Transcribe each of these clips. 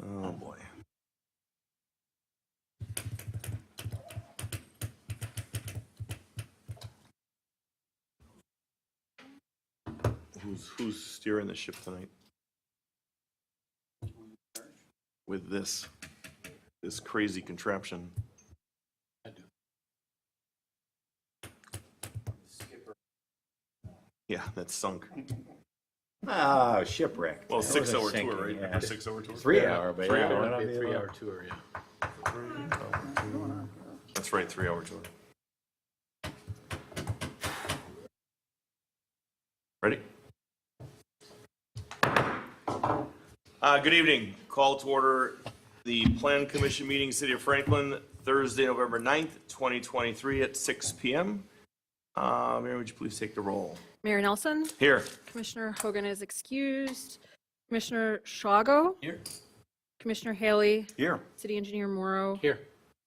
Oh, boy. Who's steering the ship tonight? With this crazy contraption. Yeah, that's sunk. Ah, shipwrecked. Well, That 6 hour wasn't tour, sinking, right? yeah. 6 hour tour. 3 hour, but yeah, why not Be a be 3-hour tour, yeah. That's right, 3 hour tour. Ready? Good evening. Call to order the Plan Commission meeting, City of Franklin, Thursday, November 9th, 2023 at 6 p.m. Mayor, would you please take the roll? Mayor Nelson, Here. Commissioner Hogan is excused. Commissioner Shago, Here. Commissioner Haley, Here. City Engineer Morrow, Here.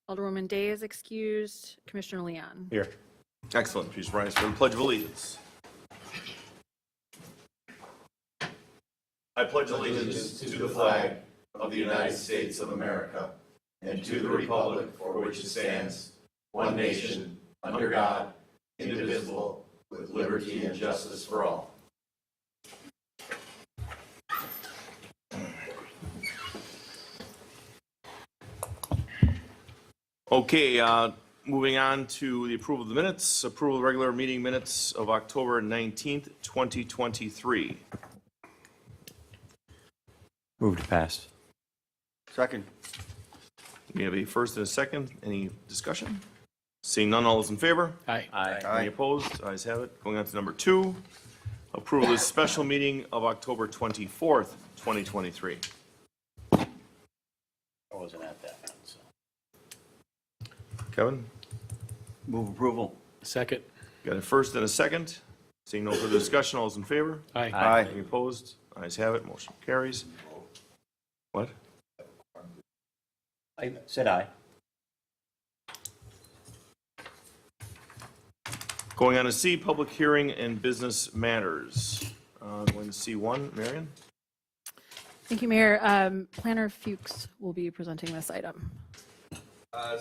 Alderwoman Day is excused. Commissioner Leon. Here. Excellent. Please rise for the Pledge of Allegiance. I pledge allegiance to the flag of the United States of America and to the republic for which it stands, one nation, under God, indivisible, with liberty and justice for all. Okay, moving on to the approval of the minutes. Approval of regular meeting minutes of October 19th, 2023. Move to pass. Second. We have a first and a second. Any discussion? Seeing none, all those in favor? Aye. Any opposed? Ayes have it. Going on to number 2, approval of the special meeting of October 24th, 2023. I wasn't at that one, so. Kevin, Move approval. Second. got a first and a second. Seeing no further discussion, all those in favor? Aye. Aye. Any opposed? Ayes have it. Motion carries. What? I said aye. Going on to C, public hearing and business matters. Going to C1, Marion? Thank you, Mayor. Planner Fuchs will be presenting this item.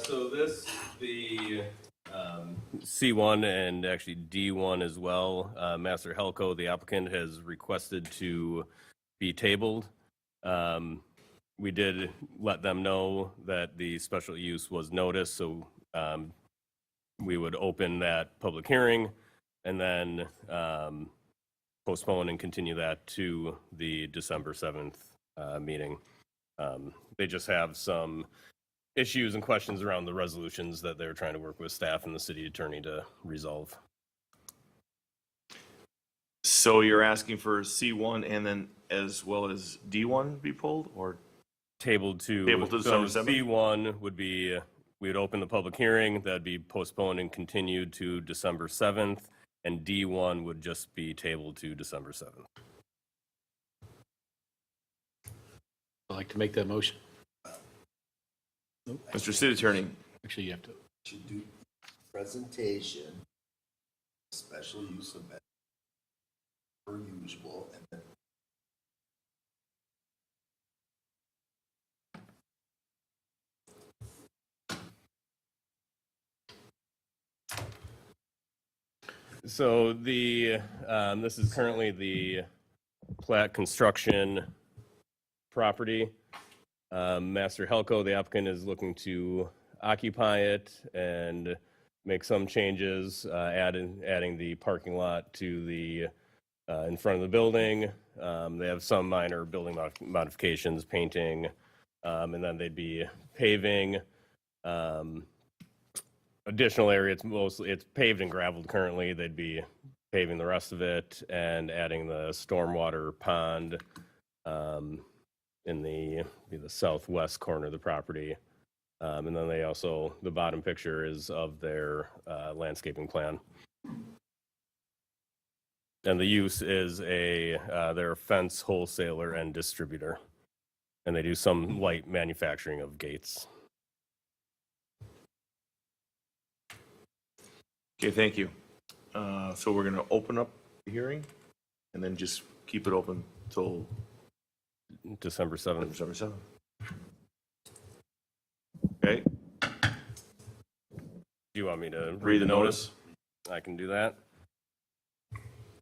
So this, the C1 and actually D1 as well, Master Helco, the applicant, has requested to be tabled. We did let them know that the special use was noticed, so we would open that public hearing and then postpone and continue that to the December 7th meeting. They just have some issues and questions around the resolutions that they're trying to work with staff and the city attorney to resolve. So you're asking for C1 and then as well as D1 be pulled, or? Tabled to December so 7th? C1 would be, we would open the public hearing, that'd be postponed and continued to December 7th, and D1 would just be tabled to December 7th. I'd like to make that motion. Mr. City Attorney, Actually, you have to. Should do presentation, special use of per usual, and then So the, this is currently the plat construction property. Master Helco, the applicant, is looking to occupy it and make some changes, adding the parking lot to the, in front of the building. They have some minor building modifications, painting, and then they'd be paving. Additional area, it's paved and gravelled currently. They'd be paving the rest of it and adding the stormwater pond in the southwest corner of the property. And then they also, the bottom picture is of their landscaping plan. And the use is they're a fence wholesaler and distributor. And they do some light manufacturing of gates. okay, thank you. So we're going to open up the hearing and then just keep it open till December 7th. December 7th. Do you want me to Read the notice. I can do that.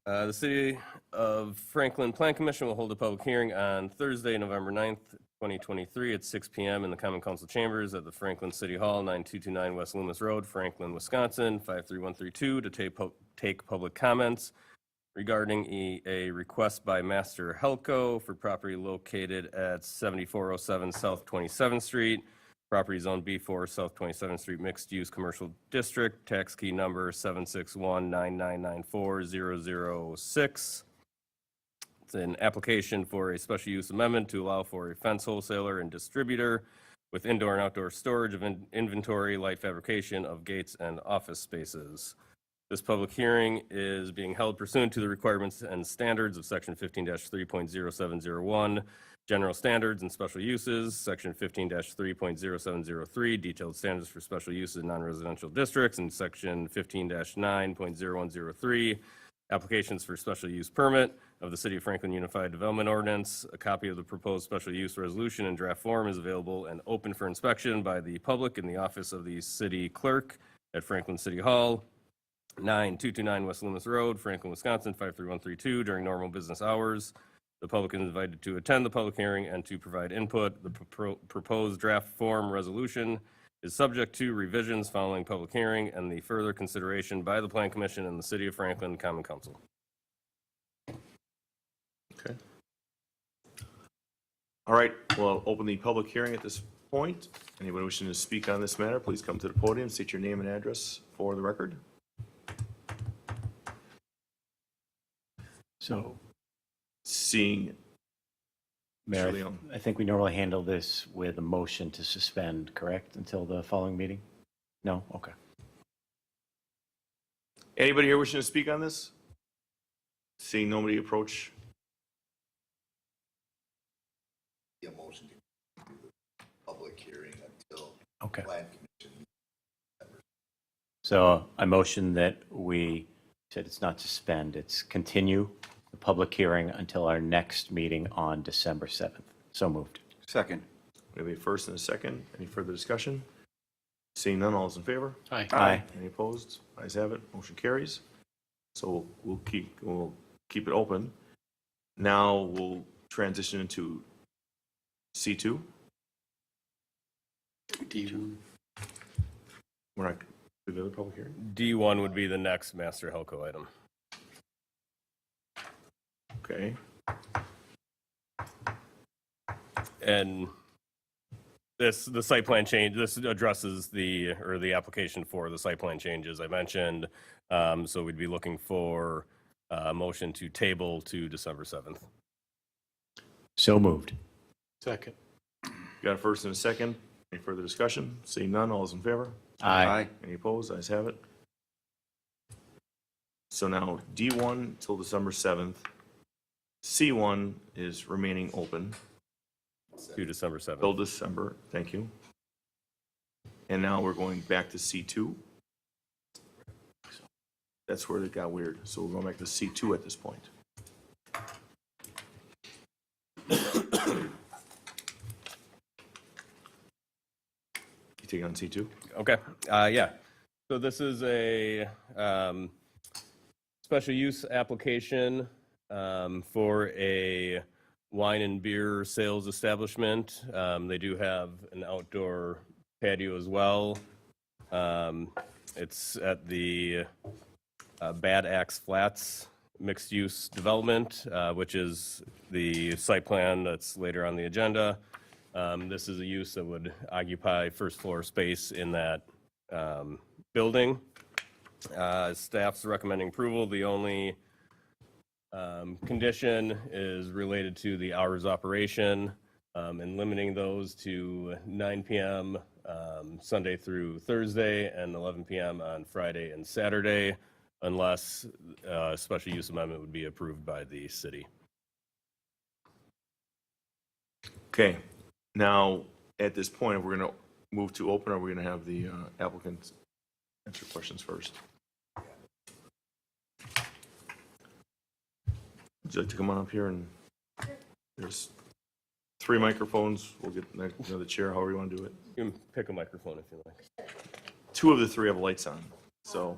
The City of Franklin Plan Commission will hold a public hearing on Thursday, November 9th, 2023 at 6 p.m. in the Common Council Chambers at the Franklin City Hall, 9229 West Loomis Road, Franklin, Wisconsin, 53132, to take public comments regarding a request by Master Helco for property located at 7407 South 27th Street, property zone B4, South 27th Street, mixed-use commercial district, tax key number 761-9994-006. It's an application for a special use amendment to allow for a fence wholesaler and distributor with indoor and outdoor storage of inventory, light fabrication of gates and office spaces. This public hearing is being held pursuant to the requirements and standards of Section 15-3.0701, General Standards and Special Uses, Section 15-3.0703, Detailed Standards for Special Uses in Non-Residential Districts, and Section 15-9.0103, Applications for Special Use Permit of the City of Franklin Unified Development Ordinance. A copy of the proposed special use resolution in draft form is available and open for inspection by the public in the office of the city clerk at Franklin City Hall, 9229 West Loomis Road, Franklin, Wisconsin, 53132, during normal business hours. The public is invited to attend the public hearing and to provide input. The proposed draft form resolution is subject to revisions following public hearing and the further consideration by the Plan Commission and the City of Franklin Common Council. Okay. All right, well, I'll open the public hearing at this point. Anyone wishing to speak on this matter, please come to the podium, state your name and address for the record. So, Seeing Mayor, Leon. I think we normally handle this with a motion to suspend, correct, until the following meeting? No? Okay. Anybody here wishing to speak on this? Seeing nobody approach. A motion to continue the public hearing until Okay. Plan Commission. So I motion that we said it's not suspend, it's continue the public hearing until our next meeting on December 7th. So moved. Second. We have a first and a second. Any further discussion? Seeing none, all is in favor? Aye. Aye. Any opposed? Ayes have it. Motion carries. So we'll keep it open. Now we'll transition into C2. D1. We're not, do the other public hearing? D1 would be the next Master Helco item. Okay. And the site plan change, this addresses the application for the site plan changes I mentioned. So we'd be looking for a motion to table to December 7th. So moved. Second. Got a first and a second. Any further discussion? Seeing none, all is in favor? Aye. Any opposed? Ayes have it. So now D1 till December 7th. C1 is remaining open To December 7th. till December. Thank you. And now we're going back to C2. That's where it got weird. So we're going back to C2 at this point. You take on C2? Okay, yeah. So this is a special use application for a wine and beer sales establishment. They do have an outdoor patio as well. It's at the Bad Axe Flats mixed-use development, which is the site plan that's later on the agenda. This is a use that would occupy first floor space in that building. Staff's recommending approval. The only condition is related to the hours of operation and limiting those to 9 p.m. Sunday through Thursday and 11 p.m. on Friday and Saturday, unless a special use amendment would be approved by the city. Okay, now, at this point, we're going to move to open, or we're going to have the applicants answer questions first? Would you like to come on up here and, there's 3 microphones, we'll get another chair, however you want to do it. You can pick a microphone if you like. 2 of the 3 have lights on, so.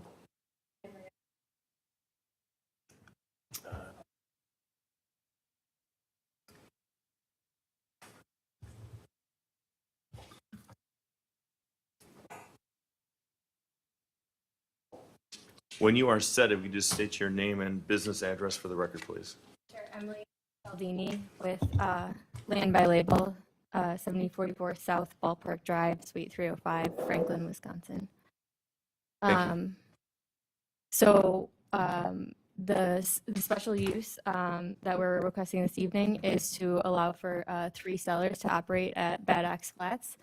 When you are set, if you just state your name and business address for the record, please. Sure. Emily Baldini with Land by Label, 7044 South Ballpark Drive, Suite 305, Franklin, Wisconsin. Thank you. The special use that we're requesting this evening is to allow for 3 sellers to operate at Bad Ox Flats.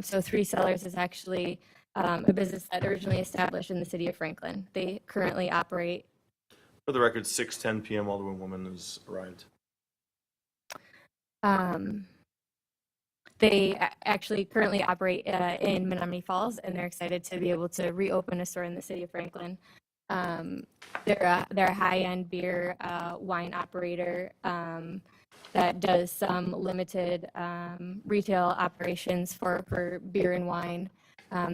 So 3 sellers is actually a business that originally established in the city of Franklin. They currently operate. For the record, 6:10 PM, Alderwoman has arrived. They actually currently operate in Menominee Falls, and they're excited to be able to reopen a store in the city of Franklin. They're a high-end beer wine operator that does some limited retail operations for beer and wine.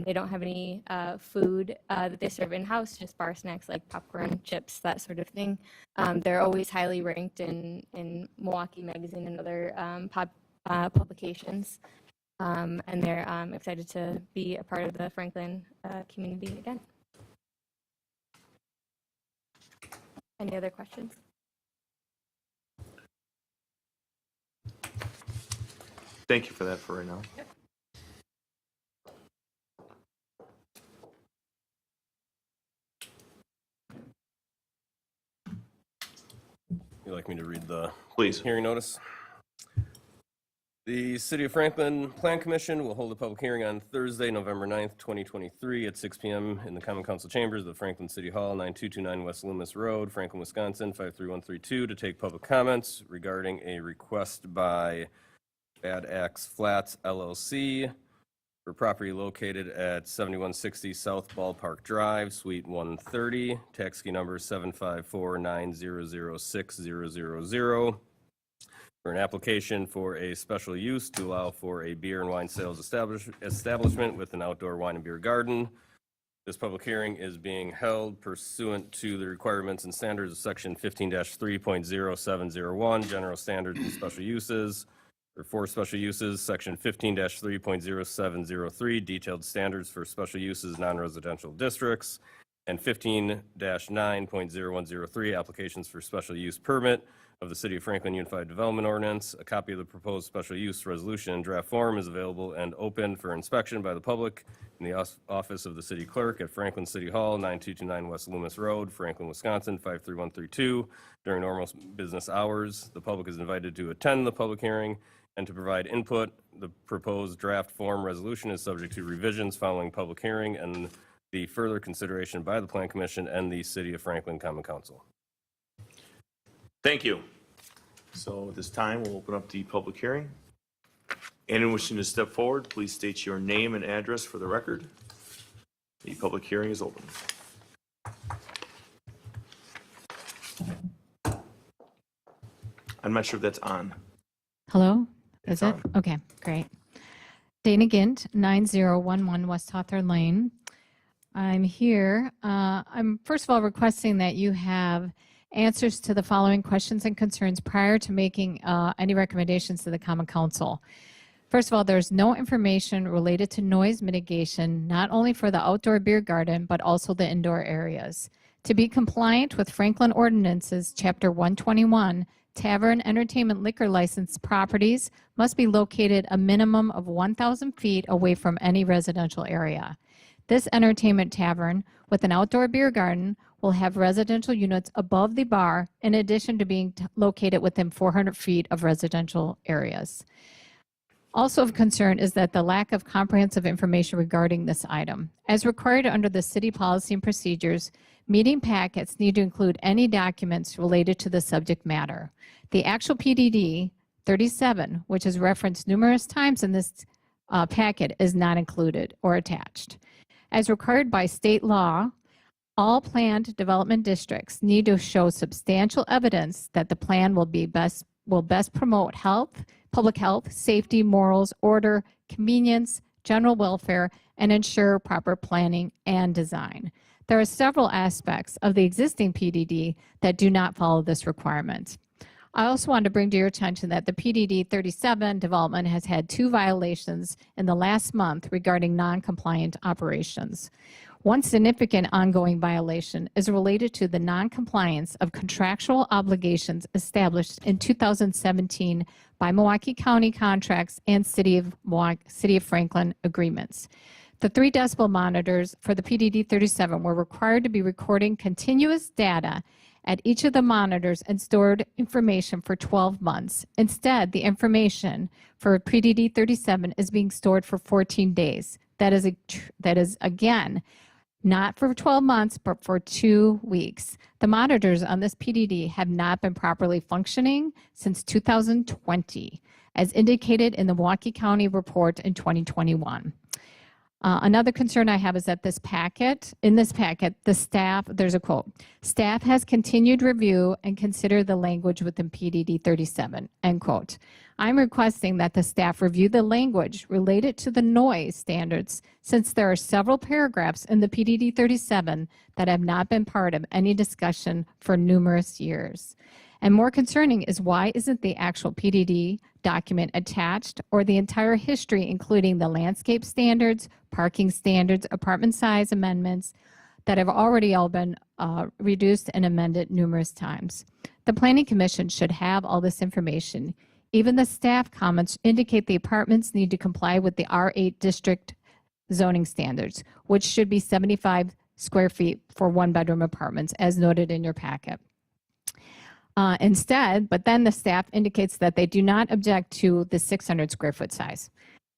They don't have any food that they serve in-house, just bar snacks like popcorn, chips, that sort of thing. They're always highly ranked in Milwaukee Magazine and other publications. And they're excited to be a part of the Franklin community again. Any other questions? Thank you for that for right now. You'd like me to read the Please. hearing notice? The City of Franklin Plan Commission will hold a public hearing on Thursday, November 9th, 2023 at 6 PM in the Common Council Chambers of the Franklin City Hall, 9229 West Loomis Road, Franklin, Wisconsin, 53132, to take public comments regarding a request by Bad Axe Flats LLC for property located at 7160 South Ballpark Drive, Suite 130, tax key number 754900600, for an application for a special use to allow for a beer and wine sales establishment with an outdoor wine and beer garden. This public hearing is being held pursuant to the requirements and standards of Section 15-3.0701, General Standards and Special Uses, or for special uses, Section 15-3.0703, Detailed Standards for Special Uses, Non-Residential Districts, and 15-9.0103, Applications for Special Use Permit of the City of Franklin Unified Development Ordinance. A copy of the proposed special use resolution in draft form is available and open for inspection by the public in the office of the city clerk at Franklin City Hall, 9229 West Loomis Road, Franklin, Wisconsin, 53132, during normal business hours. The public is invited to attend the public hearing and to provide input. The proposed draft form resolution is subject to revisions following public hearing and the further consideration by the Plan Commission and the City of Franklin Common Council. Thank you. So at this time, we'll open up the public hearing. Anyone wishing to step forward, please state your name and address for the record. The public hearing is open. I'm not sure if that's on. Hello? It's Is it? on. Okay, great. Dana Gint, 9011 West Hawthorne Lane. I'm here. I'm first of all requesting that you have answers to the following questions and concerns prior to making any recommendations to the Common Council. First of all, there's no information related to noise mitigation, not only for the outdoor beer garden, but also the indoor areas. To be compliant with Franklin Ordinances, Chapter 121, tavern entertainment liquor license properties must be located a minimum of 1,000 feet away from any residential area. This entertainment tavern with an outdoor beer garden will have residential units above the bar in addition to being located within 400 feet of residential areas. Also of concern is that the lack of comprehensive information regarding this item. As required under the city policy and procedures, meeting packets need to include any documents related to the subject matter. The actual PDD 37, which is referenced numerous times in this packet, is not included or attached. As required by state law, all planned development districts need to show substantial evidence that the plan will best promote health, public health, safety, morals, order, convenience, general welfare, and ensure proper planning and design. There are several aspects of the existing PDD that do not follow this requirement. I also want to bring to your attention that the PDD 37 development has had 2 violations in the last month regarding non-compliant operations. One significant ongoing violation is related to the non-compliance of contractual obligations established in 2017 by Milwaukee County contracts and City of Franklin agreements. The 3 decibel monitors for the PDD 37 were required to be recording continuous data at each of the monitors and stored information for 12 months. Instead, the information for PDD 37 is being stored for 14 days. That is again, not for 12 months, but for 2 weeks. The monitors on this PDD have not been properly functioning since 2020, as indicated in the Milwaukee County report in 2021. Another concern I have is that in this packet, the staff, there's a quote, staff has continued review and consider the language within PDD 37, end quote. I'm requesting that the staff review the language related to the noise standards, since there are several paragraphs in the PDD 37 that have not been part of any discussion for numerous years. And more concerning is, why isn't the actual PDD document attached, or the entire history, including the landscape standards, parking standards, apartment size amendments that have already all been reduced and amended numerous times? The Planning Commission should have all this information. Even the staff comments indicate the apartments need to comply with the R8 district zoning standards, which should be 75 square feet for 1-bedroom apartments, as noted in your packet. But then the staff indicates that they do not object to the 600 square foot size.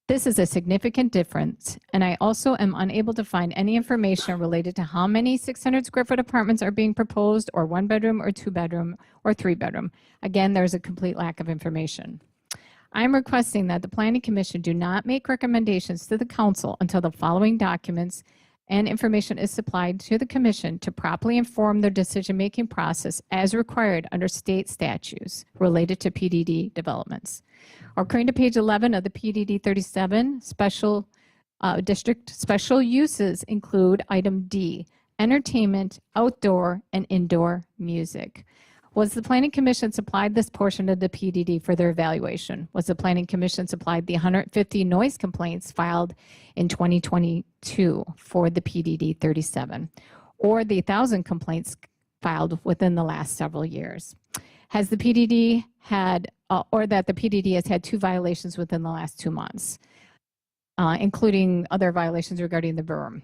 This is a significant difference, and I also am unable to find any information related to how many 600 square foot apartments are being proposed, or 1-bedroom or 2-bedroom or 3-bedroom. Again, there's a complete lack of information. I'm requesting that the Planning Commission do not make recommendations to the Council until the following documents and information is supplied to the Commission to properly inform their decision-making process as required under state statutes related to PDD developments. According to page 11 of the PDD 37, district special uses include item D, entertainment, outdoor, and indoor music. Was the Planning Commission supplied this portion of the PDD for their evaluation? Was the Planning Commission supplied the 150 noise complaints filed in 2022 for the PDD 37, or the 1,000 complaints filed within the last several years? Has the PDD had, or that the PDD has had 2 violations within the last 2 months, including other violations regarding the berm?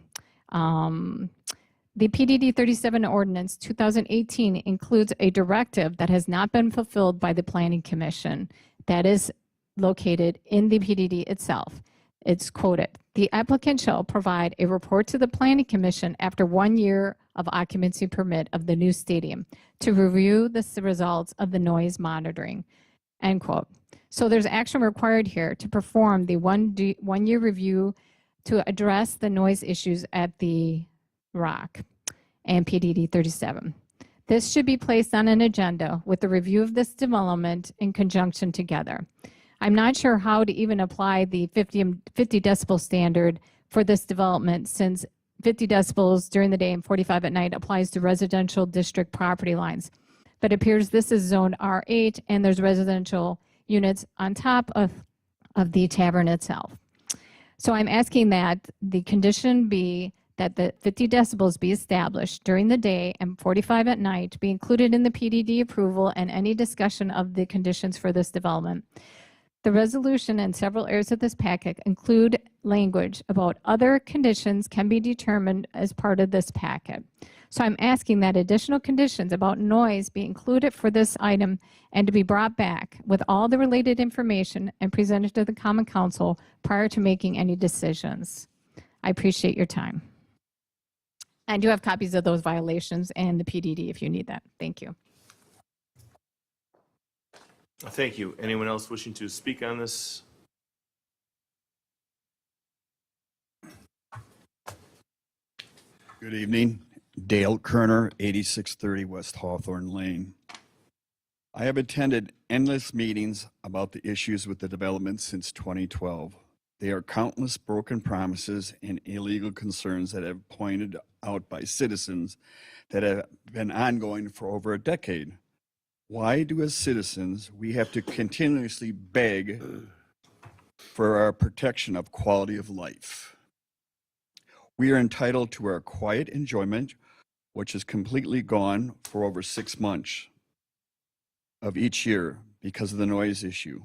The PDD 37 ordinance 2018 includes a directive that has not been fulfilled by the Planning Commission that is located in the PDD itself. It's quoted, "The applicant shall provide a report to the Planning Commission after 1 year of occupancy permit of the new stadium to review the results of the noise monitoring," end quote. So there's action required here to perform the 1 year review to address the noise issues at the Rock and PDD 37. This should be placed on an agenda with the review of this development in conjunction together. I'm not sure how to even apply the 50 decibel standard for this development, since 50 decibels during the day and 45 at night applies to residential district property lines. But it appears this is zone R8 and there's residential units on top of the tavern itself. So I'm asking that the condition be that the 50 decibels be established during the day and 45 at night, be included in the PDD approval and any discussion of the conditions for this development. The resolution and several areas of this packet include language about other conditions can be determined as part of this packet. So I'm asking that additional conditions about noise be included for this item and to be brought back with all the related information and presented to the Common Council prior to making any decisions. I appreciate your time. I do have copies of those violations and the PDD if you need that. Thank you. Thank you. Anyone else wishing to speak on this? Good evening. Dale Kerner, 8630 West Hawthorne Lane. I have attended endless meetings about the issues with the development since 2012. They are countless broken promises and illegal concerns that have pointed out by citizens that have been ongoing for over a decade. Why do as citizens we have to continuously beg for our protection of quality of life? We are entitled to our quiet enjoyment, which is completely gone for over 6 months of each year because of the noise issue,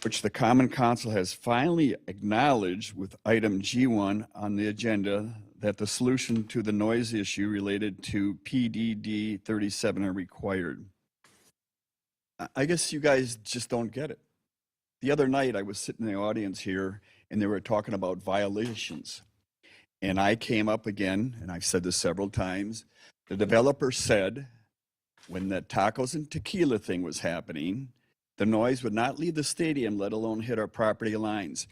which the Common Council has finally acknowledged with item G1 on the agenda that the solution to the noise issue related to PDD 37 are required. I guess you guys just don't get it. The other night I was sitting in the audience here and they were talking about violations. And I came up again, and I've said this several times, the developer said when the tacos and tequila thing was happening, the noise would not leave the stadium, let alone hit our property lines.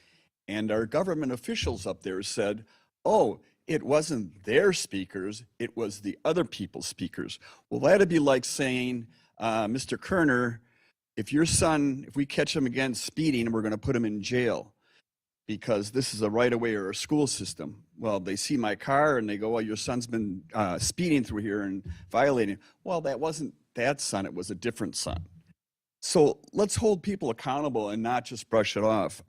And our government officials up there said, oh, it wasn't their speakers, it was the other people's speakers. Well, that'd be like saying, Mr. Kerner, if your son, if we catch him again speeding, we're gonna put him in jail because this is a right-of-way or a school system. Well, they see my car and they go, well, your son's been speeding through here and violating. Well, that wasn't that son, it was a different son. So let's hold people accountable and not just brush it off.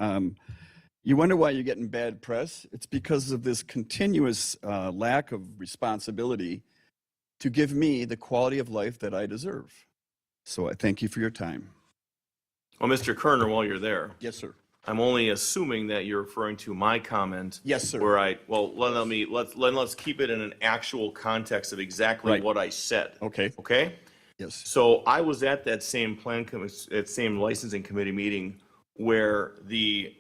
You wonder why you're getting bad press? It's because of this continuous lack of responsibility to give me the quality of life that I deserve. So I thank you for your time. Well, Mr. Kerner, while you're there, Yes, sir. I'm only assuming that you're referring to my comment. Yes, sir. Where let's keep it in an actual context of exactly Right. what I said. Okay. Okay? Yes. So I was at that same that same licensing committee meeting where the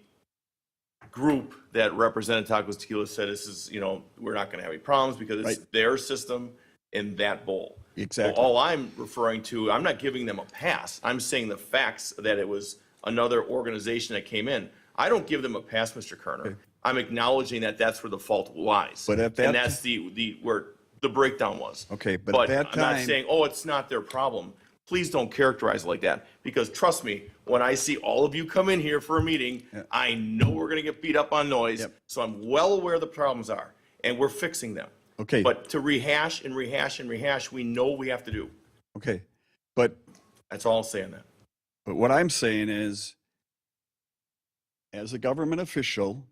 group that represented Tacos Tequila said, this is, we're not going to have any problems because it's Right. their system in that bowl. Exactly. Well, all I'm referring to, I'm not giving them a pass. I'm saying the facts that it was another organization that came in. I don't give them a pass, Mr. Kerner. I'm acknowledging that that's where the fault lies. But at that and that's where the breakdown was. Okay, but at that I'm not time- saying, oh, it's not their problem. Please don't characterize it like that. Because trust me, when I see all of you come in here for a meeting, I know we're going to get beat up on noise. Yep. So I'm well aware the problems are, and we're fixing them. Okay. But to rehash and rehash and rehash, we know we have to do. Okay. But That's all I'll say on that. what I'm saying is, as a government official,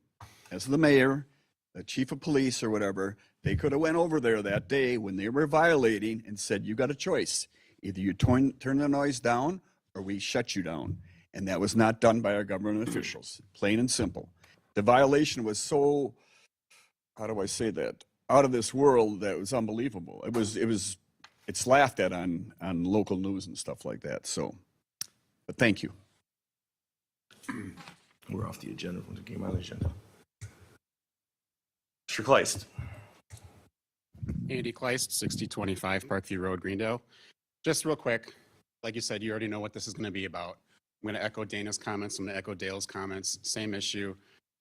as the mayor, the chief of police or whatever, they could have went over there that day when they were violating and said, you got a choice. Either you turn the noise down or we shut you down. And that was not done by our government officials, plain and simple. The violation was so, how do I say that? Out of this world that was unbelievable. It's laughed at on local news and stuff like that. So, but thank you. We're off the agenda when it came on the agenda. Mr. Kleist. Andy Kleist, 6025 Parkview Road, Greendale. Just real quick, like you said, you already know what this is going to be about. I'm going to echo Dana's comments. I'm going to echo Dale's comments. Same issue.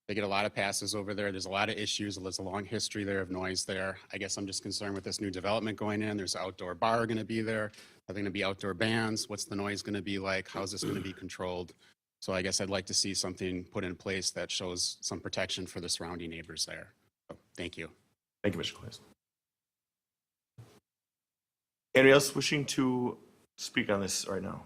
They get a lot of passes over there. There's a lot of issues. There's a long history there of noise there. I guess I'm just concerned with this new development going in. There's an outdoor bar going to be there. Are there going to be outdoor bands? What's the noise going to be like? How's this going to be controlled? So I guess I'd like to see something put in place that shows some protection for the surrounding neighbors there. So, thank you. Thank you, Mr. Kleist. Anybody else wishing to speak on this right now?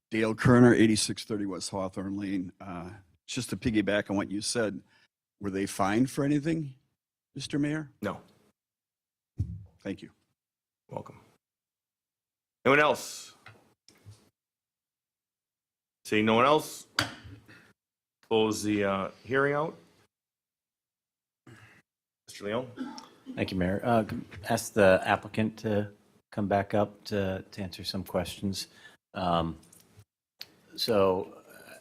Dale Kerner, 8630 West Hawthorne Lane. Just to piggyback on what you said, were they fined for anything, Mr. Mayor? No. Thank you. Welcome. Anyone else? Seeing no one else, close the hearing out. Mr. Leon? Thank you, Mayor. Ask the applicant to come back up to answer some questions. So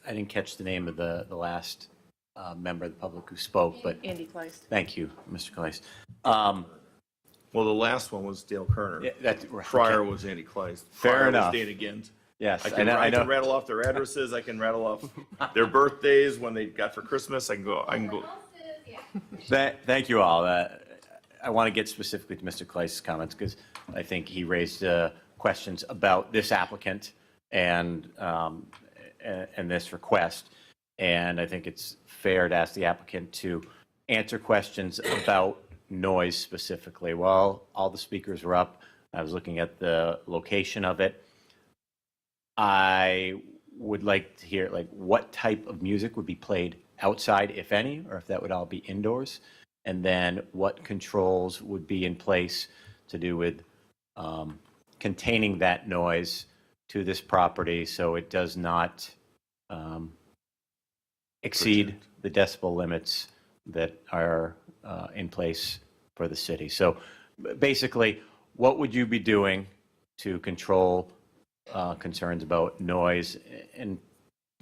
I didn't catch the name of the last member of the public who spoke, but Andy Kleist. thank you, Mr. Kleist. Well, the last one was Dale Kerner. Yeah, that- Prior okay. was Andy Kleist. Fair Prior enough. was Dana Gint. Yes, I can rattle off their addresses. I can rattle off their birthdays, when they got for Christmas. I can go. Thank you all. I want to get specifically to Mr. Kleist's comments because I think he raised a questions about this applicant and this request. And I think it's fair to ask the applicant to answer questions about noise specifically. While all the speakers were up, I was looking at the location of it. I would like to hear, like, what type of music would be played outside, if any, or if that would all be indoors, and then what controls would be in place to do with containing that noise to this property so it does not exceed the decibel limits that are in place for the city. So basically, what would you be doing to control concerns about noise and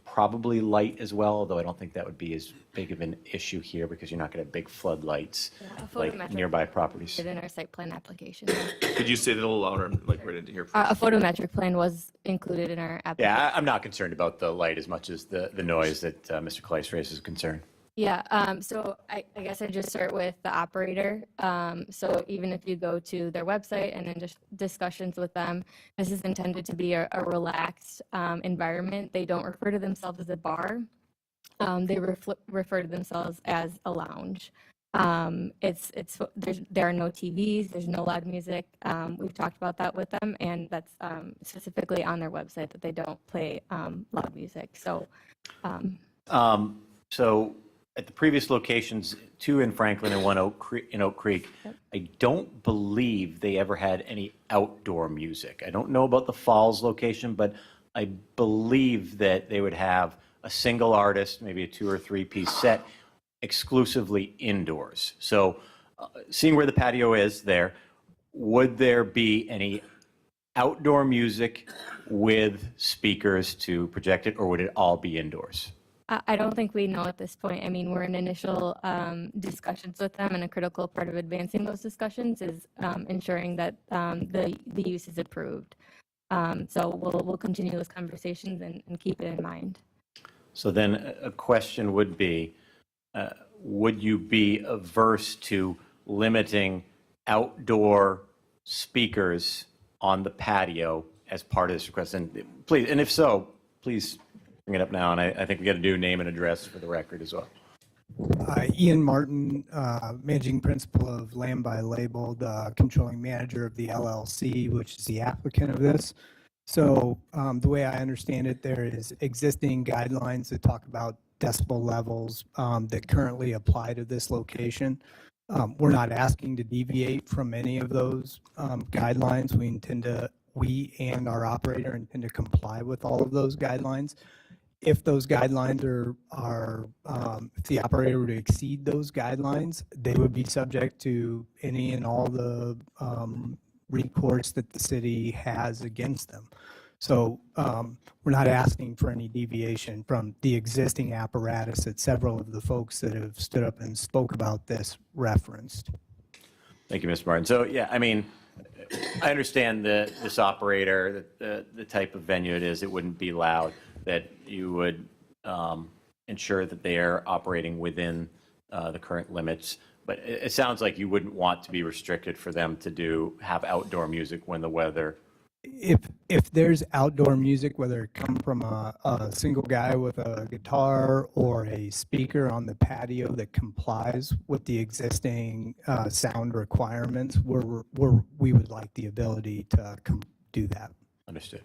probably light as well, although I don't think that would be as big of an issue here because you're not going to have big floodlights like photometric nearby properties. in our site plan application. Could you say that a little louder, like right into here? A photometric plan was included in our application. Yeah, I'm not concerned about the light as much as the noise that Mr. Claes raises concern. Yeah, so I guess I'd just start with the operator. So even if you go to their website and then just discussions with them, this is intended to be a relaxed environment. They don't refer to themselves as a bar. They refer to themselves as a lounge. There are no TVs, there's no loud music. We've talked about that with them, and that's specifically on their website that they don't play loud music. So, So at the previous locations, 2 in Franklin and 1 in Oak Creek, I don't believe they ever had any outdoor music. I don't know about the Falls location, but I believe that they would have a single artist, maybe a 2 or 3 piece set, exclusively indoors. So seeing where the patio is there, would there be any outdoor music with speakers to project it, or would it all be indoors? I don't think we know at this point. I mean, we're in initial discussions with them, and a critical part of advancing those discussions is ensuring that the use is approved. So we'll continue those conversations and keep it in mind. So then a question would be, would you be averse to limiting outdoor speakers on the patio as part of this request? And please, and if so, please bring it up now. And I think we got to do name and address for the record as well. Ian Martin, Managing Principal of Land by Labeled, Controlling Manager of the LLC, which is the applicant of this. So the way I understand it, there is existing guidelines that talk about decibel levels that currently apply to this location. We're not asking to deviate from any of those guidelines. We and our operator intend to comply with all of those guidelines. If those guidelines if the operator were to exceed those guidelines, they would be subject to any and all the recourse that the city has against them. So we're not asking for any deviation from the existing apparatus that several of the folks that have stood up and spoke about this referenced. Thank you, Mr. Martin. So, yeah, I mean, I understand this operator, the type of venue it is, it wouldn't be loud, that you would ensure that they are operating within the current limits. But it sounds like you wouldn't want to be restricted for them to have outdoor music when the weather. If there's outdoor music, whether it come from a single guy with a guitar or a speaker on the patio that complies with the existing sound requirements, we would like the ability to do that. Understood.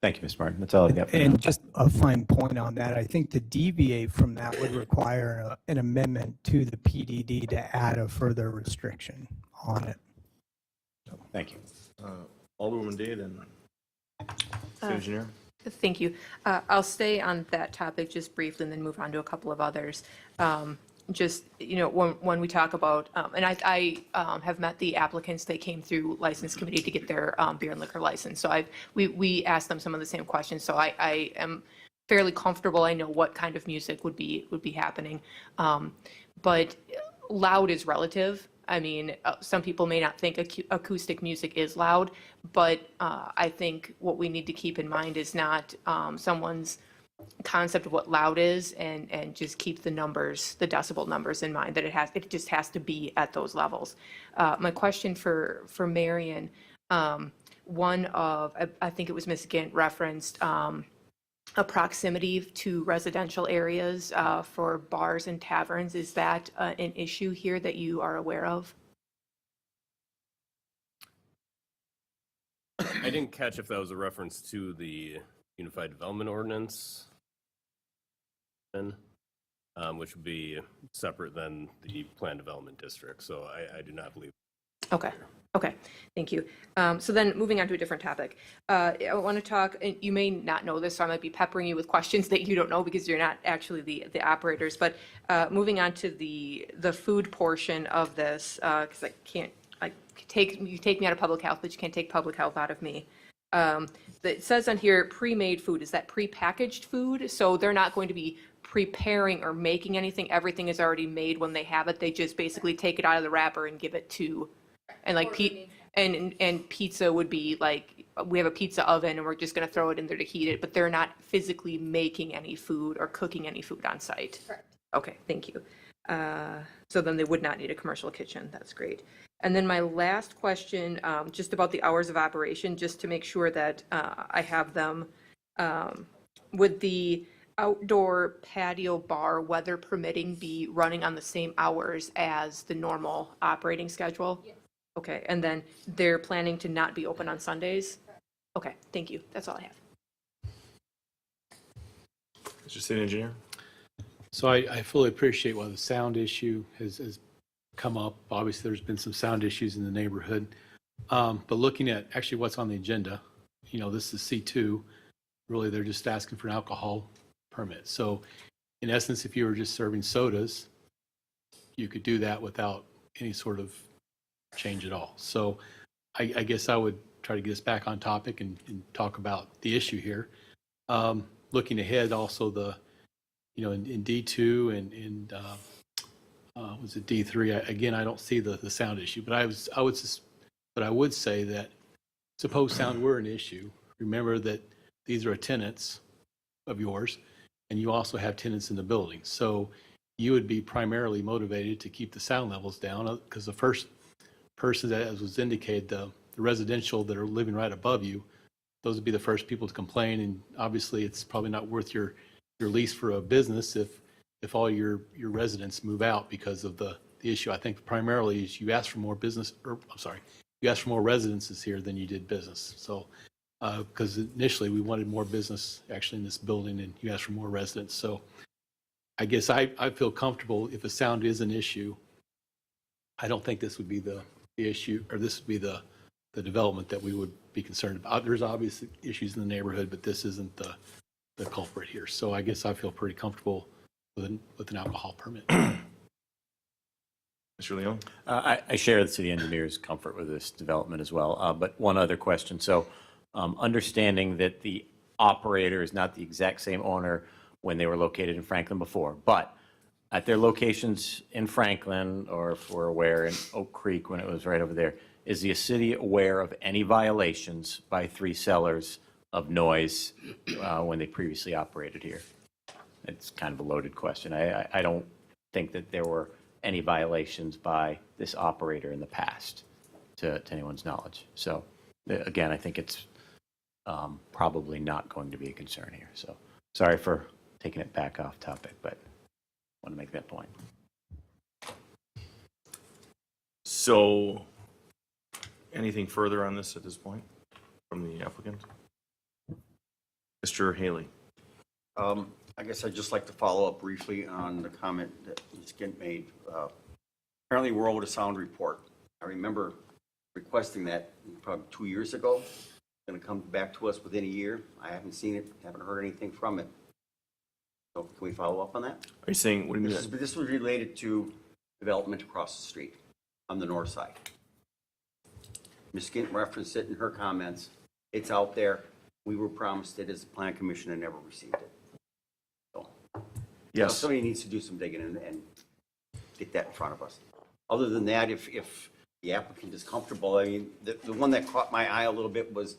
Thank you, Mr. Martin. That's all I got. And just a fine point on that, I think to deviate from that would require an amendment to the PDD to add a further restriction on it. Thank you. Alderwoman Day, then City Engineer. Thank you. I'll stay on that topic just briefly and then move on to a couple of others. Just, when we talk about, and I have met the applicants, they came through license committee to get their beer and liquor license. So we asked them some of the same questions. So I am fairly comfortable. I know what kind of music would be happening. But loud is relative. I mean, some people may not think acoustic music is loud, but I think what we need to keep in mind is not someone's concept of what loud is, and just keep the numbers, the decibel numbers in mind, that it just has to be at those levels. My question for Marion, one of, I think it was Ms. Gint referenced a proximity to residential areas for bars and taverns. Is that an issue here that you are aware of? I didn't catch if that was a reference to the Unified Development Ordinance, which would be separate than the Plan Development District. So I do not believe. Okay, okay, thank you. So then moving on to a different topic. I want to talk, and you may not know this, so I might be peppering you with questions that you don't know because you're not actually the operators, but moving on to the food portion of this, because you take me out of public health, but you can't take public health out of me. It says on here, pre-made food. Is that pre-packaged food? So they're not going to be preparing or making anything. Everything is already made when they have it. They just basically take it out of the wrapper and give it to, and like and pizza would be like, we have a pizza oven and we're just going to throw it in there to heat it, but they're not physically making any food or cooking any food on site. Correct. Okay, thank you. So then they would not need a commercial kitchen. That's great. And then my last question, just about the hours of operation, just to make sure that I have them. Would the outdoor patio bar, weather permitting, be running on the same hours as the normal operating schedule? Yes. Okay, and then they're planning to not be open on Sundays? Okay, thank you. That's all I have. Mr. City Engineer? So I fully appreciate why the sound issue has come up. Obviously, there's been some sound issues in the neighborhood. But looking at actually what's on the agenda, this is C2. Really, they're just asking for an alcohol permit. So in essence, if you were just serving sodas, you could do that without any sort of change at all. So I guess I would try to get us back on topic and talk about the issue here. Looking ahead, also in D2 and was it D3? Again, I don't see the sound issue, but I would say that suppose sound were an issue. Remember that these are tenants of yours, and you also have tenants in the building. So you would be primarily motivated to keep the sound levels down because the first person, as was indicated, the residential that are living right above you, those would be the first people to complain. And obviously, it's probably not worth your lease for a business if all your residents move out because of the issue. I think primarily is you asked for more you asked for more residences here than you did business. So because initially we wanted more business actually in this building, and you asked for more residents. So I guess I feel comfortable if a sound is an issue. I don't think this would be the issue, or this would be the development that we would be concerned about. There's obviously issues in the neighborhood, but this isn't the culprit here. So I guess I feel pretty comfortable with an alcohol permit. Mr. Leon? I share the city engineer's comfort with this development as well. But one other question. So understanding that the operator is not the exact same owner when they were located in Franklin before, but at their locations in Franklin, or if we're aware in Oak Creek when it was right over there, is the city aware of any violations by 3 Cellars of noise when they previously operated here? It's kind of a loaded question. I don't think that there were any violations by this operator in the past to anyone's knowledge. So again, I think it's probably not going to be a concern here. So sorry for taking it back off topic, but I want to make that point. So anything further on this at this point from the applicant? Mr. Haley? I guess I'd just like to follow up briefly on the comment that Ms. Gint made. Apparently, we're over the sound report. I remember requesting that probably 2 years ago. It's going to come back to us within a year. I haven't seen it, haven't heard anything from it. So can we follow up on that? Are you saying, what do you mean? This was related to development across the street on the north side. Ms. Gint referenced it in her comments. It's out there. We were promised it as a plan commission and never received it. So Yes. somebody needs to do some digging and get that in front of us. Other than that, if the applicant is comfortable, I mean, the one that caught my eye a little bit was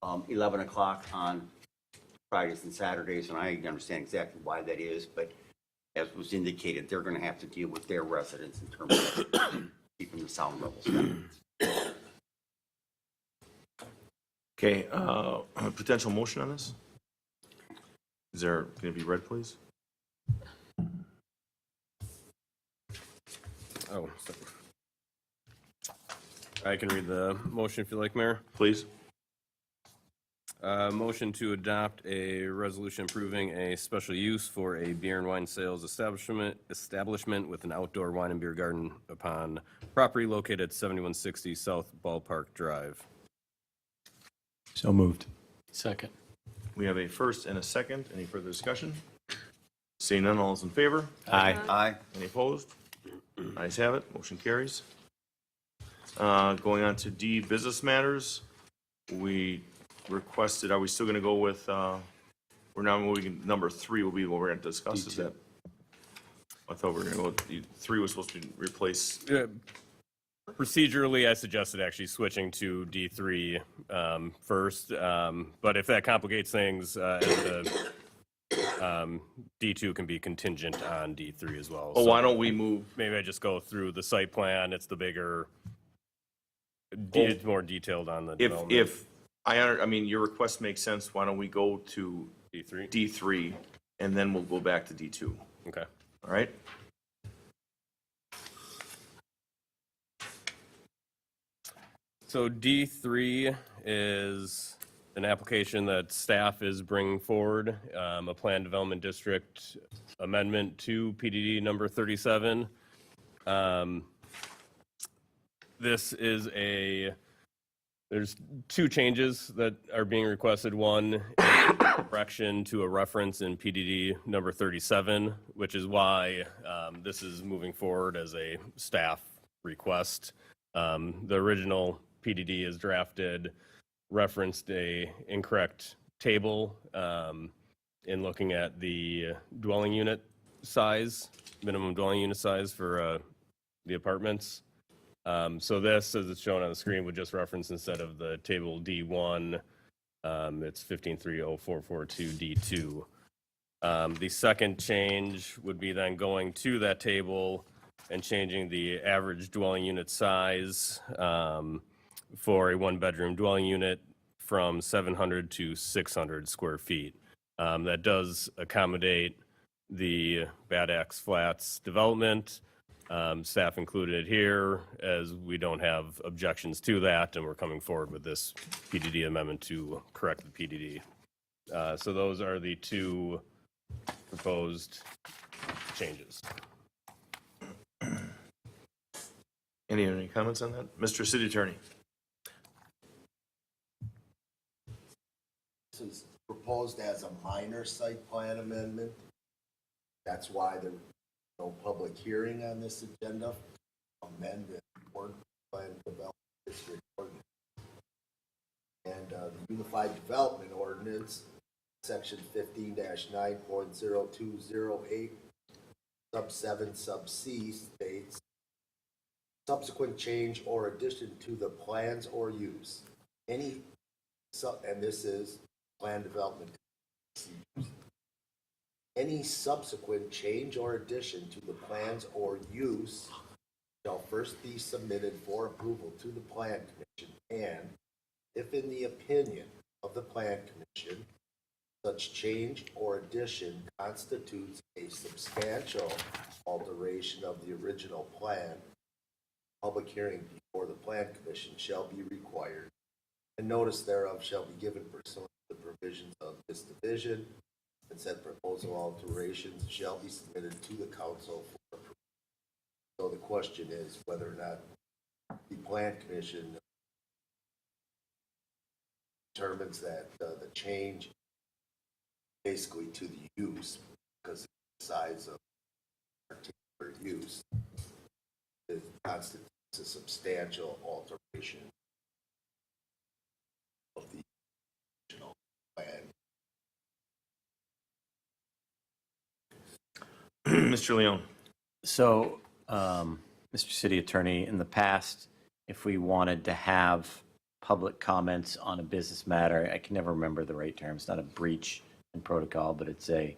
11 o'clock on Fridays and Saturdays, and I understand exactly why that is, but as was indicated, they're going to have to deal with their residents in terms of keeping the sound levels down. Okay, potential motion on this? Is there, can it be read, please? Oh, sorry. I can read the motion if you like, Mayor. Please. Motion to adopt a resolution approving a special use for a beer and wine sales establishment with an outdoor wine and beer garden upon property located at 7160 South Ballpark Drive. So moved. Second. We have a first and a second. Any further discussion? Seeing none, all is in favor? Aye. Aye. Any opposed? Ayes have it, motion carries. Going on to D, business matters. We requested, are we still going to go with, we're now moving, number 3 will be what we're going to discuss, is that? I thought we were going to go with, 3 was supposed to be replaced. Procedurally, I suggested actually switching to D3 first, but if that complicates things, D2 can be contingent on D3 as well. Oh, So why don't we move, maybe I just go through the site plan, it's the bigger, it's more detailed on the development. if, I mean, your request makes sense, why don't we go to D3? D3, and then we'll go back to D2, Okay. all right? So D3 is an application that staff is bringing forward, a plan development district amendment to PDD number 37. This is there's 2 changes that are being requested. One, correction to a reference in PDD number 37, which is why this is moving forward as a staff request. The original PDD is drafted, referenced a incorrect table in looking at the dwelling unit size, minimum dwelling unit size for the apartments. So this, as it's shown on the screen, would just reference instead of the table D1, it's 15304442 D2. The second change would be then going to that table and changing the average dwelling unit size for a 1-bedroom dwelling unit from 700 to 600 square feet. That does accommodate the Bad Axe Flats development. Staff included it here as we don't have objections to that, and we're coming forward with this PDD amendment to correct the PDD. So those are the 2 proposed changes. Any comments on that? Mr. City Attorney? This is proposed as a minor site plan amendment. That's why there's no public hearing on this agenda. Amend the Board Plan Development District Ordinance. And the Unified Development Ordinance, Section 15-9.0208, Sub 7, Sub C states, subsequent change or addition to the plans or use. And this is plan development. Any subsequent change or addition to the plans or use shall first be submitted for approval to the Plan Commission, and if in the opinion of the Plan Commission, such change or addition constitutes a substantial alteration of the original plan, public hearing before the Plan Commission shall be required, and notice thereof shall be given pursuant to the provisions of this division, and said proposal alterations shall be submitted to the council for approval. So the question is whether or not the Plan Commission determines that the change basically to the use, because of the size of particular use, it constitutes a substantial alteration of the original plan. Mr. Leon? So, Mr. City Attorney, in the past, if we wanted to have public comments on a business matter, I can never remember the right term, it's not a breach in protocol, but it's a,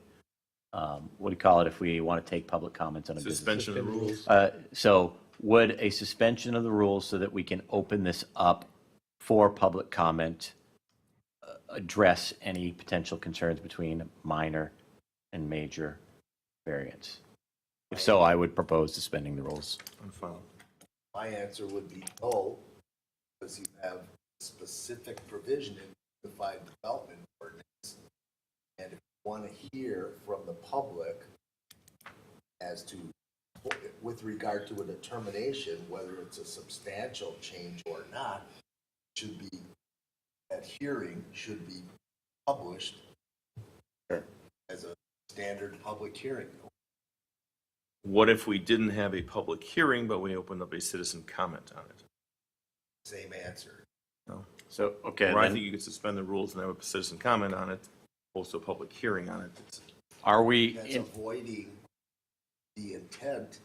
what do you call it if we want to take public comments on a business? Suspension of the rules? So would a suspension of the rules so that we can open this up for public comment address any potential concerns between minor and major variance? If so, I would propose suspending the rules. On file. My answer would be no, because you have specific provision in the Unified Development Ordinance. And if you want to hear from the public as to, with regard to a determination, whether it's a substantial change or not, should be, that hearing should be published as a standard public hearing. What if we didn't have a public hearing, but we opened up a citizen comment on it? Same answer. So, okay, Or I then think you could suspend the rules and have a citizen comment on it, post a public hearing on it. are we, That's in- avoiding the intent,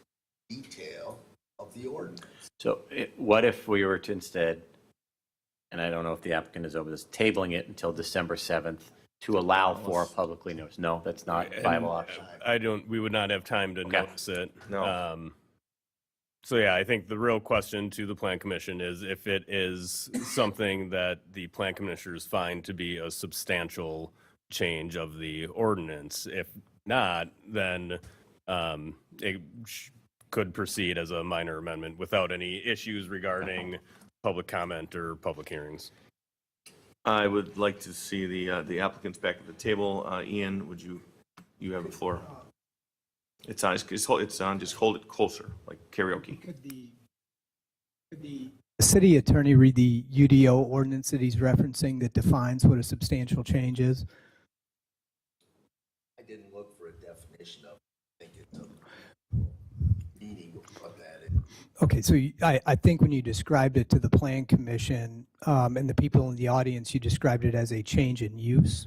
detail of the ordinance. so what if we were to instead, and I don't know if the applicant is over this, tabling it until December 7th to allow for a publicly noticed? No, that's not a viable option. We would not have time to Okay. notice it. No. So yeah, I think the real question to the plan commission is if it is something that the plan commissioners find to be a substantial change of the ordinance. If not, then it could proceed as a minor amendment without any issues regarding public comment or public hearings. I would like to see the applicants back at the table. Ian, would you have the floor? It's on, just hold it closer, like karaoke. Could the city attorney read the UDO ordinance that he's referencing that defines what a substantial change is? I didn't look for a definition of, I think it's a meaning of what that is. Okay, so I think when you described it to the Plan Commission and the people in the audience, you described it as a change in use.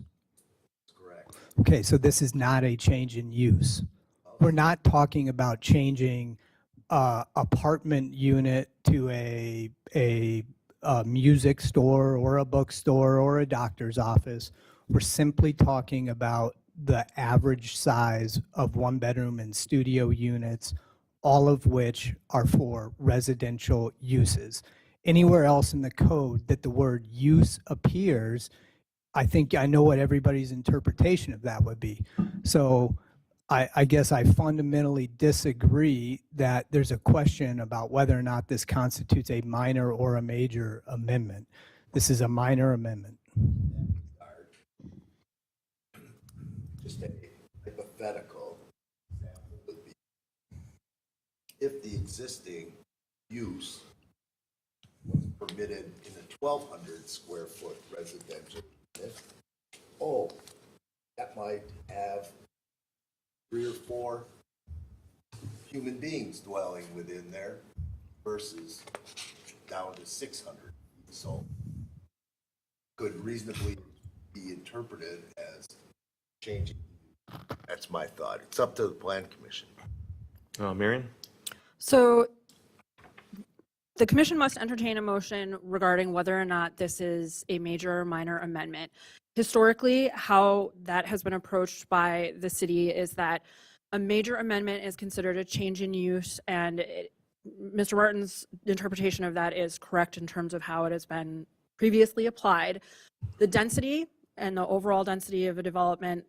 Correct. Okay, so this is not a change in use. We're not talking about changing apartment unit to a music store or a bookstore or a doctor's office. We're simply talking about the average size of one bedroom and studio units, all of which are for residential uses. Anywhere else in the code that the word use appears, I think I know what everybody's interpretation of that would be. So I guess I fundamentally disagree that there's a question about whether or not this constitutes a minor or a major amendment. This is a minor amendment. Just a hypothetical example would be if the existing use was permitted in a 1,200 square foot residential unit, that might have 3 or 4 human beings dwelling within there versus down to 600. So could reasonably be interpreted as changing. That's my thought. It's up to the Plan Commission. Marion? So the commission must entertain a motion regarding whether or not this is a major or minor amendment. Historically, how that has been approached by the city is that a major amendment is considered a change in use, and Mr. Martin's interpretation of that is correct in terms of how it has been previously applied. The density and the overall density of a development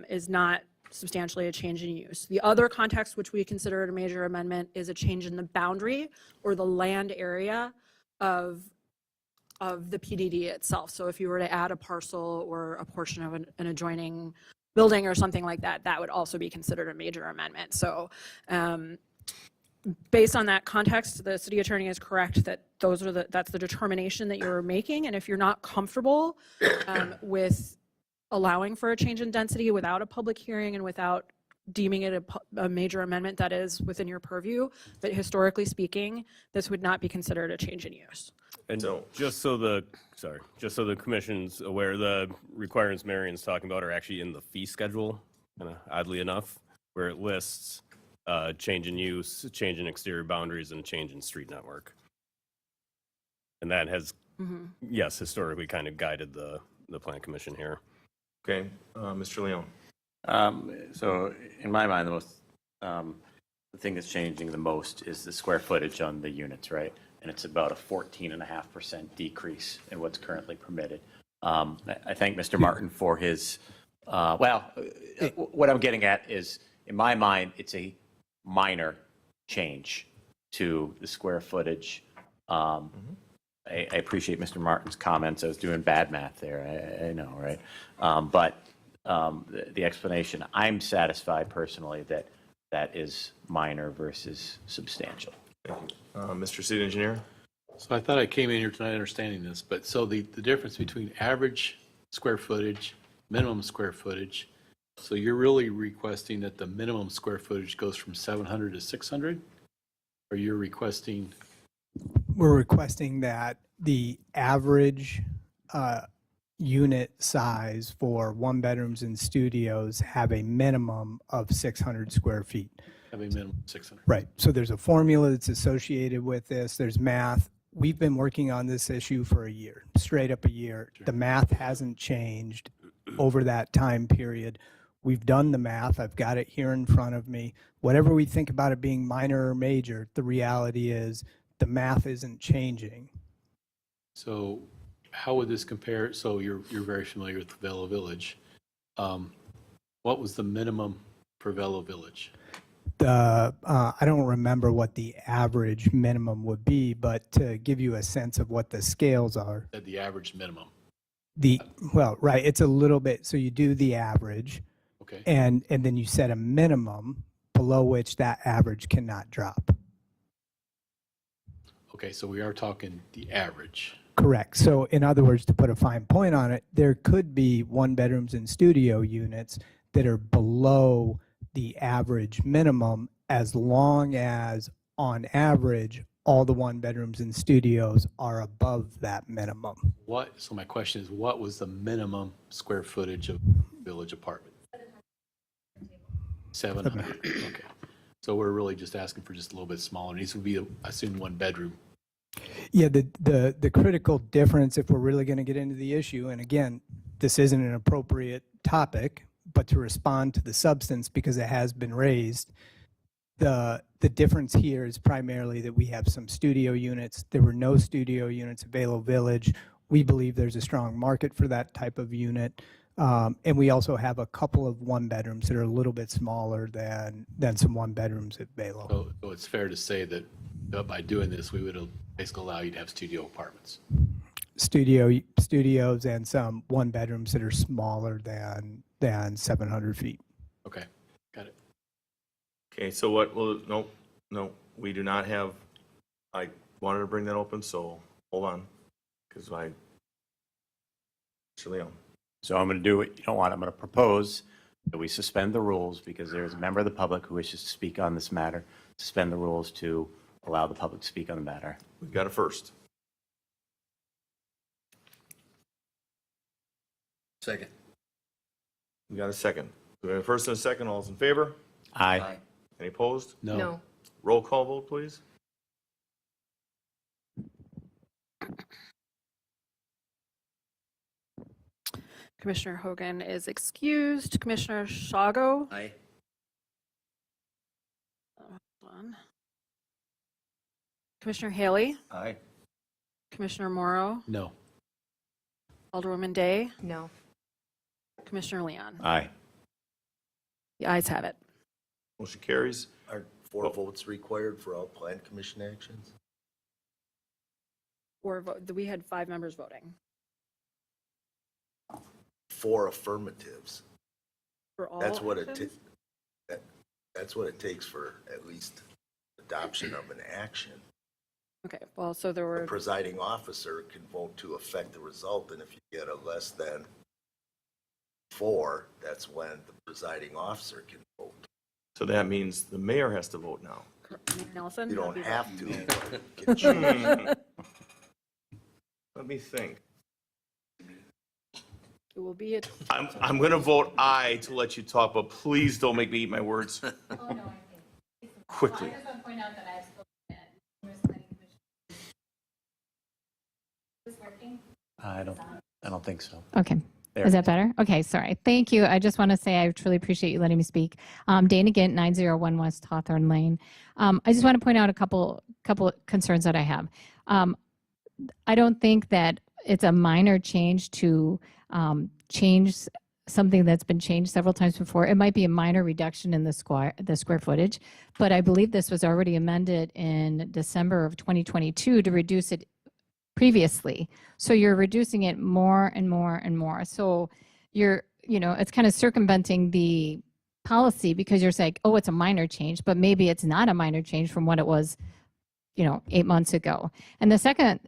is not substantially a change in use. The other context which we consider a major amendment is a change in the boundary or the land area of the PDD itself. So if you were to add a parcel or a portion of an adjoining building or something like that, that would also be considered a major amendment. So based on that context, the city attorney is correct that that's the determination that you're making. And if you're not comfortable with allowing for a change in density without a public hearing and without deeming it a major amendment that is within your purview, but historically speaking, this would not be considered a change in use. And just so the commission's aware, the requirements Marion's talking about are actually in the fee schedule, oddly enough, where it lists change in use, change in exterior boundaries, and a change in street network. And that has, yes, historically kind of guided the Plan Commission here. Okay, Mr. Leon? So in my mind, the thing that's changing the most is the square footage on the units, right? And it's about a 14.5% decrease in what's currently permitted. I thank Mr. Martin for his, what I'm getting at is, in my mind, it's a minor change to the square footage. I appreciate Mr. Martin's comments. I was doing bad math there. I know, right? But the explanation, I'm satisfied personally that that is minor versus substantial. Mr. City Engineer? So I thought I came in here tonight understanding this, but so the difference between average square footage, minimum square footage, so you're really requesting that the minimum square footage goes from 700 to 600? Or you're requesting, We're requesting that the average unit size for one bedrooms and studios have a minimum of 600 square feet. have a minimum of 600? Right. So there's a formula that's associated with this. There's math. We've been working on this issue for a year, straight up a year. The math hasn't changed over that time period. We've done the math. I've got it here in front of me. Whatever we think about it being minor or major, the reality is the math isn't changing. So how would this compare? So you're very familiar with Velo Village. What was the minimum for Velo Village? I don't remember what the average minimum would be, but to give you a sense of what the scales are, At the average minimum, right, it's a little bit, so you do the average, okay? and then you set a minimum below which that average cannot drop. Okay, so we are talking the average. Correct. So in other words, to put a fine point on it, there could be one bedrooms and studio units that are below the average minimum, as long as on average all the one bedrooms and studios are above that minimum. So my question is, what was the minimum square footage of village apartment? 700, okay. So we're really just asking for just a little bit smaller. These would be, I assume, one bedroom. Yeah, the critical difference, if we're really going to get into the issue, and again, this isn't an appropriate topic, but to respond to the substance because it has been raised, the difference here is primarily that we have some studio units. There were no studio units at Velo Village. We believe there's a strong market for that type of unit. And we also have a couple of one bedrooms that are a little bit smaller than some one bedrooms at Velo. So it's fair to say that by doing this, we would basically allow you to have studio apartments. Studios and some one bedrooms that are smaller than 700 feet. Okay, got it. Okay, so what, well, no, we do not have, I wanted to bring that open, so hold on, because Mr. Leon. So I'm going to do what you don't want. I'm going to propose that we suspend the rules because there is a member of the public who wishes to speak on this matter. Suspend the rules to allow the public to speak on the matter. We've got a first. Second. We got a second. We have a first and a second. All those in favor? Aye. Any opposed? No. Roll call vote, please. Commissioner Hogan is excused. Commissioner Shago? Aye. Hold on. Commissioner Haley? Aye. Commissioner Morrow? No. Alderwoman Day? No. Commissioner Leon? Aye. The ayes have it. Motion carries. Are 4 votes required for all plan commission actions? We had 5 members voting 4 affirmatives. for all That's what actions? That's what it takes for at least adoption of an action. Okay, well, so there The were, presiding officer can vote to affect the result, and if you get a less than 4, that's when the presiding officer can vote. So that means the mayor has to vote now. Nelson? You don't happy have to, vote. but you can choose. Let me think. It will be at I'm going to vote aye to let you talk, but please don't make me eat my words. Quickly. point out that I've spoken I don't think so. Okay. There. Is that better? Okay, sorry. Thank you. I just want to say I truly appreciate you letting me speak. Dana Gint, 901 West Hawthorne Lane. I just want to point out a couple concerns that I have. I don't think that it's a minor change to change something that's been changed several times before. It might be a minor reduction in the square footage, but I believe this was already amended in December of 2022 to reduce it previously. So you're reducing it more and more and more. So it's kind of circumventing the policy because you're saying, oh, it's a minor change, but maybe it's not a minor change from what it was 8 months ago. And the second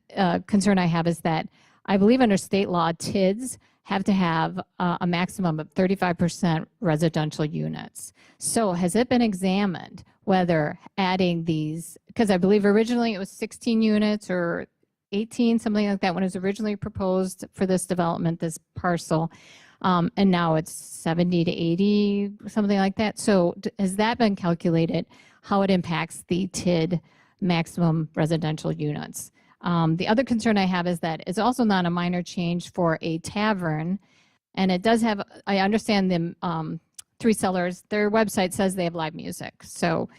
concern I have is that I believe under state law, TIDs have to have a maximum of 35% residential units. So has it been examined whether adding these, because I believe originally it was 16 units or 18, something like that, when it was originally proposed for this development, this parcel, and now it's 70 to 80, something like that. So has that been calculated, how it impacts the TID maximum residential units? The other concern I have is that it's also not a minor change for a tavern, and it does have, I understand the Three Cellars, their website says they have live music. So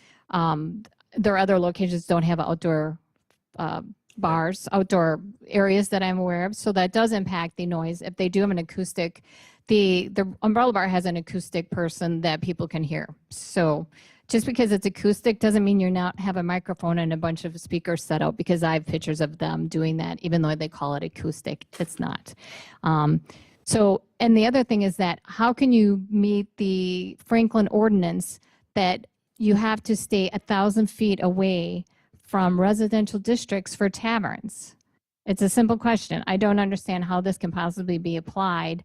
their other locations don't have outdoor bars, outdoor areas that I'm aware of. So that does impact the noise. If they do have an acoustic, the Umbrella Bar has an acoustic person that people can hear. So just because it's acoustic doesn't mean you're not have a microphone and a bunch of speakers set out, because I have pictures of them doing that, even though they call it acoustic, it's not. And the other thing is that how can you meet the Franklin ordinance that you have to stay 1,000 feet away from residential districts for taverns? It's a simple question. I don't understand how this can possibly be applied.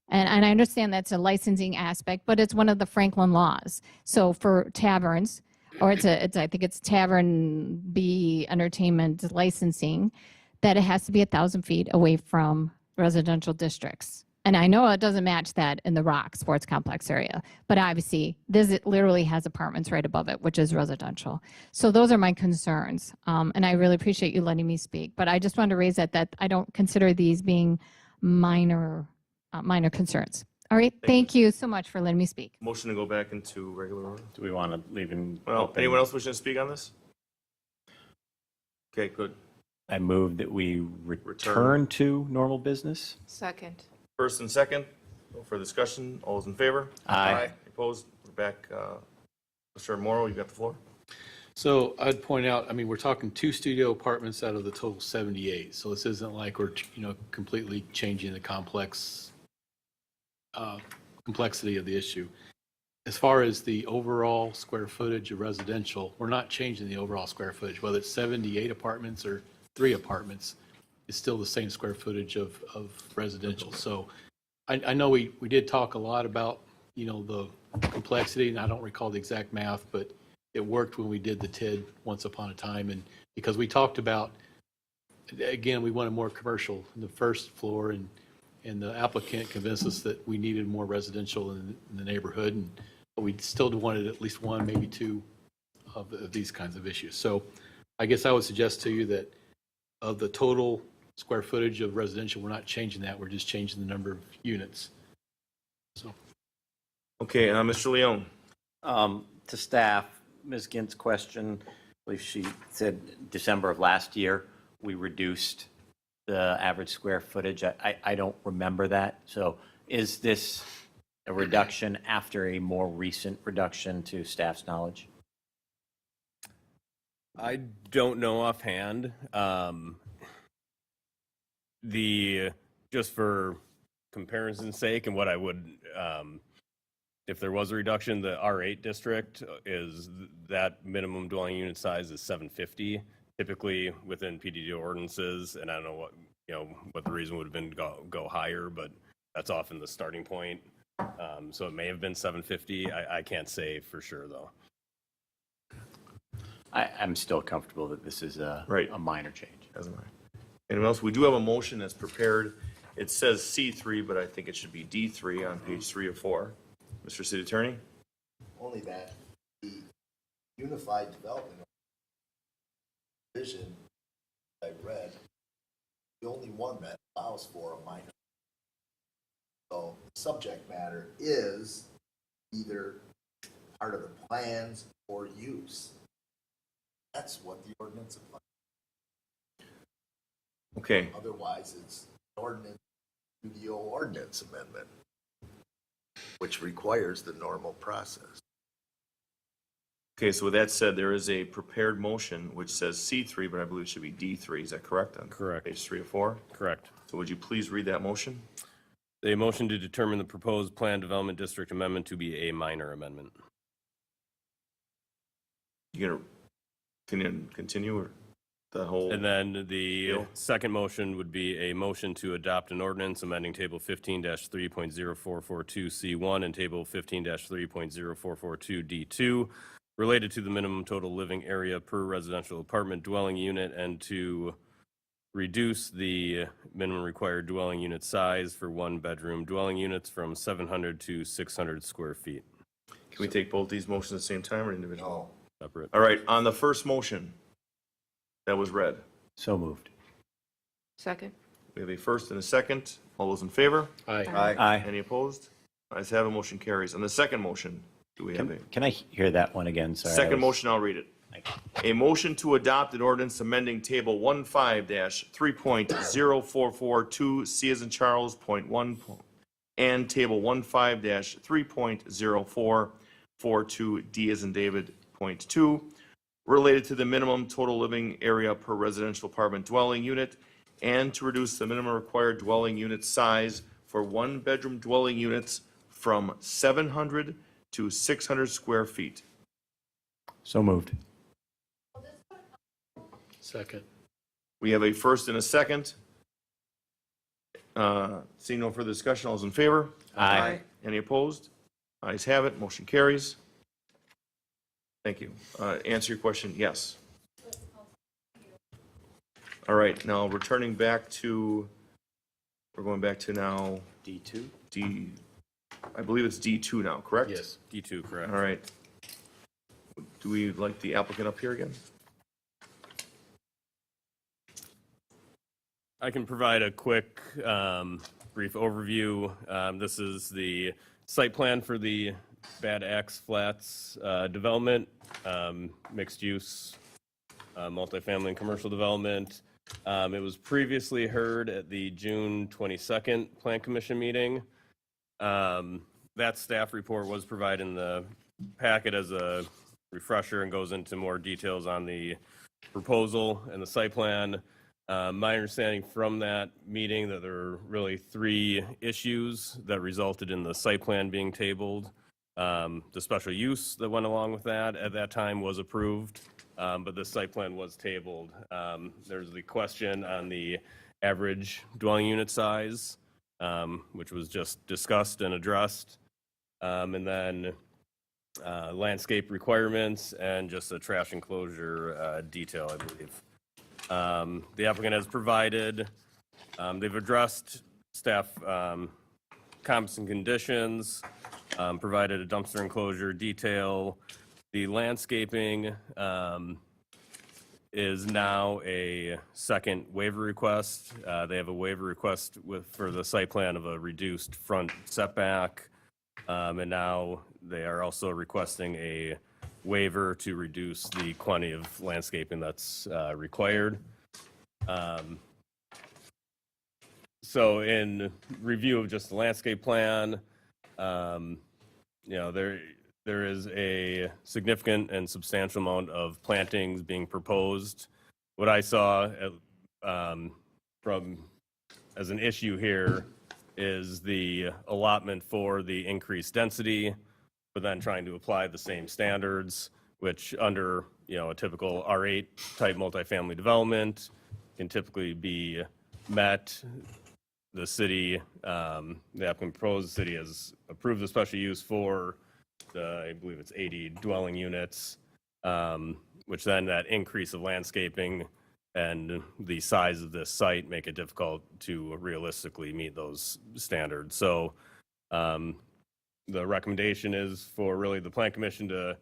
And I understand that's a licensing aspect, but it's one of the Franklin laws. So for taverns, or I think it's Tavern B entertainment licensing, that it has to be 1,000 feet away from residential districts. And I know it doesn't match that in the Rock Sports Complex area, but obviously it literally has apartments right above it, which is residential. So those are my concerns. And I really appreciate you letting me speak, but I just wanted to raise that I don't consider these being minor concerns. All right. Thank you so much for letting me speak. Motion to go back into regular order. Do we want to leave him? Well, open? anyone else wishing to speak on this? Okay, good. I move that we return to normal business. Second. First and second, no further discussion. All those in favor? Aye. Opposed? We're back. Mr. Morrow, you got the floor. So I'd point out, I mean, we're talking 2 studio apartments out of the total 78. So this isn't like we're, completely changing the complexity of the issue. As far as the overall square footage of residential, we're not changing the overall square footage. Whether it's 78 apartments or 3 apartments, it's still the same square footage of residential. So I know we did talk a lot about, the complexity, and I don't recall the exact math, but it worked when we did the TID once upon a time. And because we talked about, again, we wanted more commercial in the first floor, and the applicant convinced us that we needed more residential in the neighborhood, but we still wanted at least 1, maybe 2 of these kinds of issues. So I guess I would suggest to you that of the total square footage of residential, we're not changing that. We're just changing the number of units. So. Okay, Mr. Leone. To staff, Ms. Gint's question, I believe she said December of last year, we reduced the average square footage. I don't remember that. So is this a reduction after a more recent reduction to staff's knowledge? I don't know offhand. Just for comparison's sake, and what I would, if there was a reduction, the R8 district is that minimum dwelling unit size is 750, typically within PDD ordinances, and I don't know what the reason would have been to go higher, but that's often the starting point. So it may have been 750. I can't say for sure though. I'm still comfortable that this is a minor change. Doesn't matter. Anyone else? We do have a motion that's prepared. It says C3, but I think it should be D3 on page 3 of 4. Mr. City Attorney? Only that the Unified Development Vision I read, the only one that allows for a minor. So the subject matter is either part of the plans or use. That's what the ordinance applies. Okay. Otherwise, it's ordinance, UDO ordinance amendment, which requires the normal process. Okay, so with that said, there is a prepared motion which says C3, but I believe it should be D3. Is that correct? On Correct. Page 3 of 4? Correct. So would you please read that motion? A motion to determine the proposed plan development district amendment to be a minor amendment. You gonna, can you continue or the whole? And then the Deal. second motion would be a motion to adopt an ordinance amending Table 15-3.0442C1 and Table 15-3.0442D2 related to the minimum total living area per residential apartment dwelling unit and to reduce the minimum required dwelling unit size for one-bedroom dwelling units from 700 to 600 square feet. Can we take both these motions at the same time or individually? No. Separate. All right, on the first motion that was read, So moved. Second? we have a first and a second. All those in favor? Aye. Aye. Any opposed? Ayes have, a motion carries. On the second motion, do we have a? Can I hear that one again? Sorry. I Second was- motion, I'll read it. A motion to adopt an ordinance amending Table 15-3.0442 C as in Charles, point 1, and Table 15-3.0442 D as in David, point 2, related to the minimum total living area per residential apartment dwelling unit, and to reduce the minimum required dwelling unit size for one-bedroom dwelling units from 700 to 600 square feet. So moved. Second. We have a first and a second. Seeing no further discussion, all those in favor? Aye. Any opposed? Ayes have it, motion carries. Thank you. Answer your question, yes. All right, now returning back to, we're going back to now D2? D, I believe it's D2 now, correct? Yes. D2, correct. All right. Do we like the applicant up here again? I can provide a quick, brief overview. This is the site plan for the Bad Axe Flats development, mixed use, multifamily and commercial development. It was previously heard at the June 22nd Plan Commission meeting. That staff report was provided in the packet as a refresher and goes into more details on the proposal and the site plan. My understanding from that meeting that there were really 3 issues that resulted in the site plan being tabled. The special use that went along with that at that time was approved, but the site plan was tabled. There's the question on the average dwelling unit size, which was just discussed and addressed. And then landscape requirements and just a trash enclosure detail, I believe. The applicant has provided, they've addressed staff comments and conditions, provided a dumpster enclosure detail. The landscaping is now a second waiver request. They have a waiver request for the site plan of a reduced front setback. And now they are also requesting a waiver to reduce the quantity of landscaping that's required. So in review of just the landscape plan, there is a significant and substantial amount of plantings being proposed. What I saw from as an issue here is the allotment for the increased density, but then trying to apply the same standards, which under, a typical R8 type multifamily development can typically be met. The city, the applicant proposed, the city has approved the special use for I believe it's 80 dwelling units, which then that increase of landscaping and the size of this site make it difficult to realistically meet those standards. So the recommendation is for really the Plan Commission to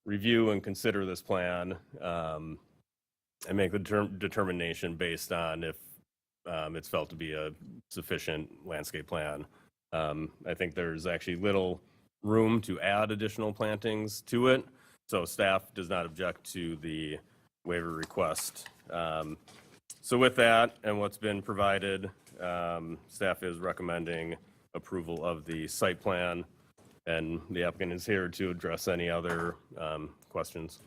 review and consider this plan and make the determination based on if it's felt to be a sufficient landscape plan. I think there's actually little room to add additional plantings to it, so staff does not object to the waiver request. So with that and what's been provided, staff is recommending approval of the site plan, and the applicant is here to address any other questions.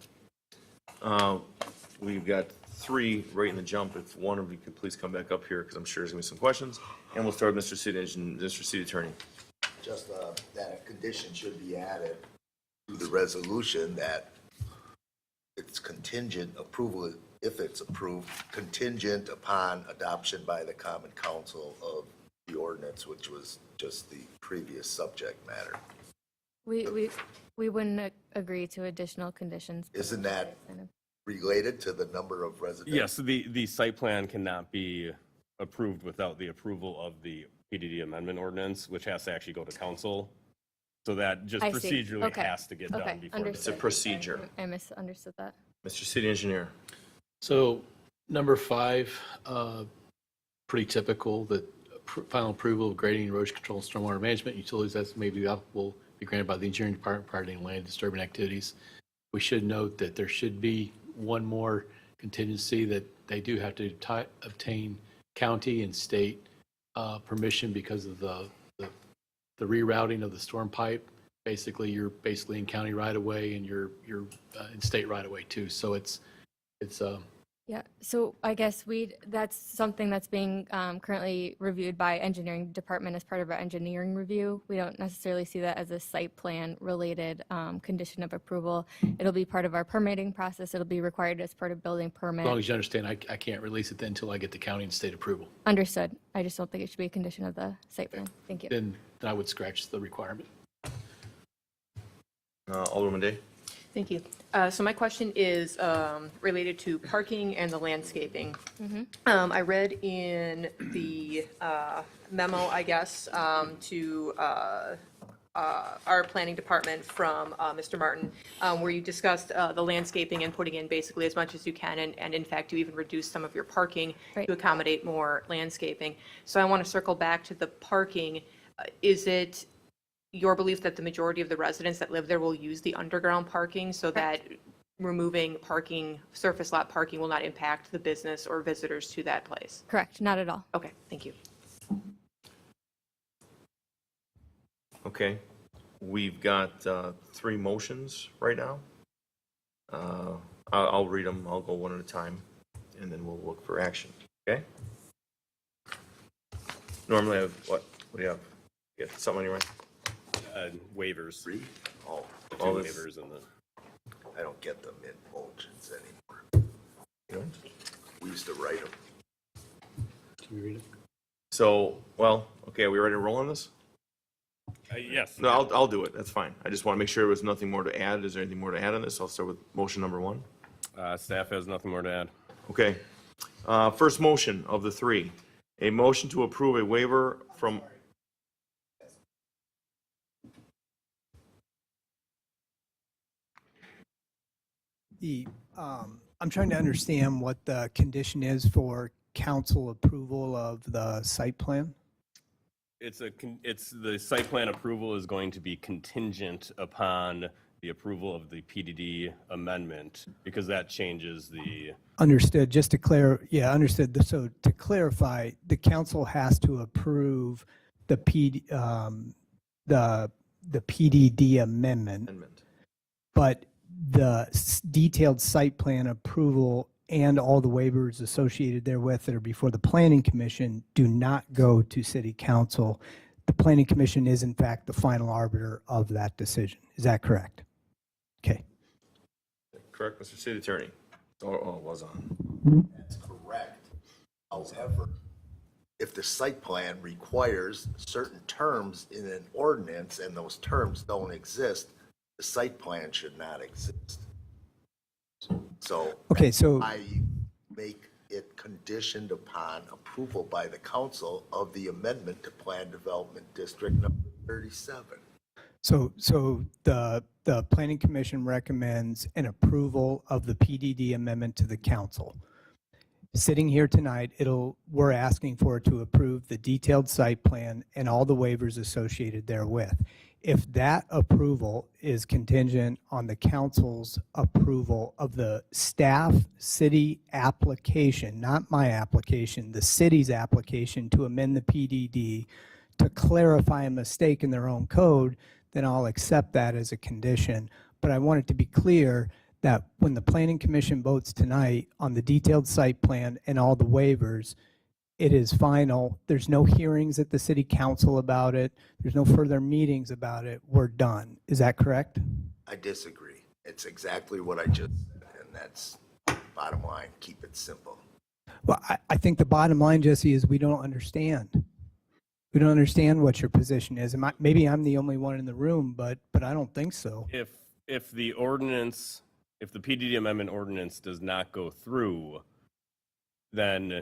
We've got three right in the jump. If one of you could please come back up here, because I'm sure there's going to be some questions. And we'll start with Mr. City Attorney. Just that a condition should be added to the resolution that it's contingent approval, if it's approved, contingent upon adoption by the Common Council of the ordinance, which was just the previous subject matter. We wouldn't agree to additional conditions. Isn't that related to the number of residents? Yes, the site plan cannot be approved without the approval of the PDD amendment ordinance, which has to actually go to council. So that just I see. procedurally Okay. has to get done Okay, before. understood. It's a procedure. I misunderstood that. Mr. City Engineer. So number 5, pretty typical that final approval of grading, erosion control, and stormwater management utilities as may be applicable be granted by the engineering department prior to any land disturbing activities. We should note that there should be one more contingency, that they do have to obtain county and state permission because of the rerouting of the storm pipe. Basically, you're basically in county right away, and you're in state right away too. So it's Yeah, so I guess that's something that's being currently reviewed by engineering department as part of our engineering review. We don't necessarily see that as a site plan related condition of approval. It'll be part of our permitting process. It'll be required as part of building as long permit. as you understand, I can't release it then until I get the county and state approval. Understood. I just don't think it should be a condition of the site plan. Thank you. Then I would scratch the requirement. Alderman Day. Thank you. So my question is related to parking and the landscaping. I read in the memo, I guess, to our planning department from Mr. Martin, where you discussed the landscaping and putting in basically as much as you can, and in fact, you even reduced some of your parking Right. to accommodate more landscaping. So I want to circle back to the parking. Is it your belief that the majority of the residents that live there will use the underground parking so that removing parking, surface lot parking will not impact the business or visitors to that place? Correct, not at all. Okay, thank you. Okay, we've got three motions right now. I'll read them, I'll go one at a time, and then we'll look for action, okay? Normally I have, what do you have? You got something on your mind? Waivers. Three? Oh, The Oh, two that's- waivers and the. I don't get them in motions anymore. You know? We used to write them. Can you read it? So, well, okay, are we ready to roll on this? Yes. No, I'll do it, that's fine. I just want to make sure there was nothing more to add. Is there anything more to add on this? I'll start with motion number one. Staff has nothing more to add. Okay. First motion of the three, a motion to approve a waiver from. I'm trying to understand what the condition is for council approval of the site plan. It's the site plan approval is going to be contingent upon the approval of the PDD amendment, because that changes the. Understood. Just to understood. So to clarify, the council has to approve the the PDD amendment, but the detailed site plan approval and all the waivers associated therewith that are before the planning commission do not go to city council. The planning commission is in fact the final arbiter of that decision. Is that correct? Okay. Correct, Mr. City Attorney. Oh, it was on. That's correct. However, if the site plan requires certain terms in an ordinance and those terms don't exist, the site plan should not exist. So. Okay, so I make it conditioned upon approval by the council of the amendment to Plan Development District number 37. So the planning commission recommends an approval of the PDD amendment to the council. Sitting here tonight, we're asking for it to approve the detailed site plan and all the waivers associated therewith. if that approval is contingent on the council's approval of the staff city application, not my application, the city's application to amend the PDD to clarify a mistake in their own code, then I'll accept that as a condition. But I want it to be clear that when the planning commission votes tonight on the detailed site plan and all the waivers, it is final. There's no hearings at the city council about it. There's no further meetings about it. We're done. Is that correct? I disagree. It's exactly what I just said, and that's bottom line. Keep it simple. Well, I think the bottom line, Jesse, is we don't understand. We don't understand what your position is. Maybe I'm the only one in the room, but I don't think so. If the ordinance, if the PDD amendment ordinance does not go through, then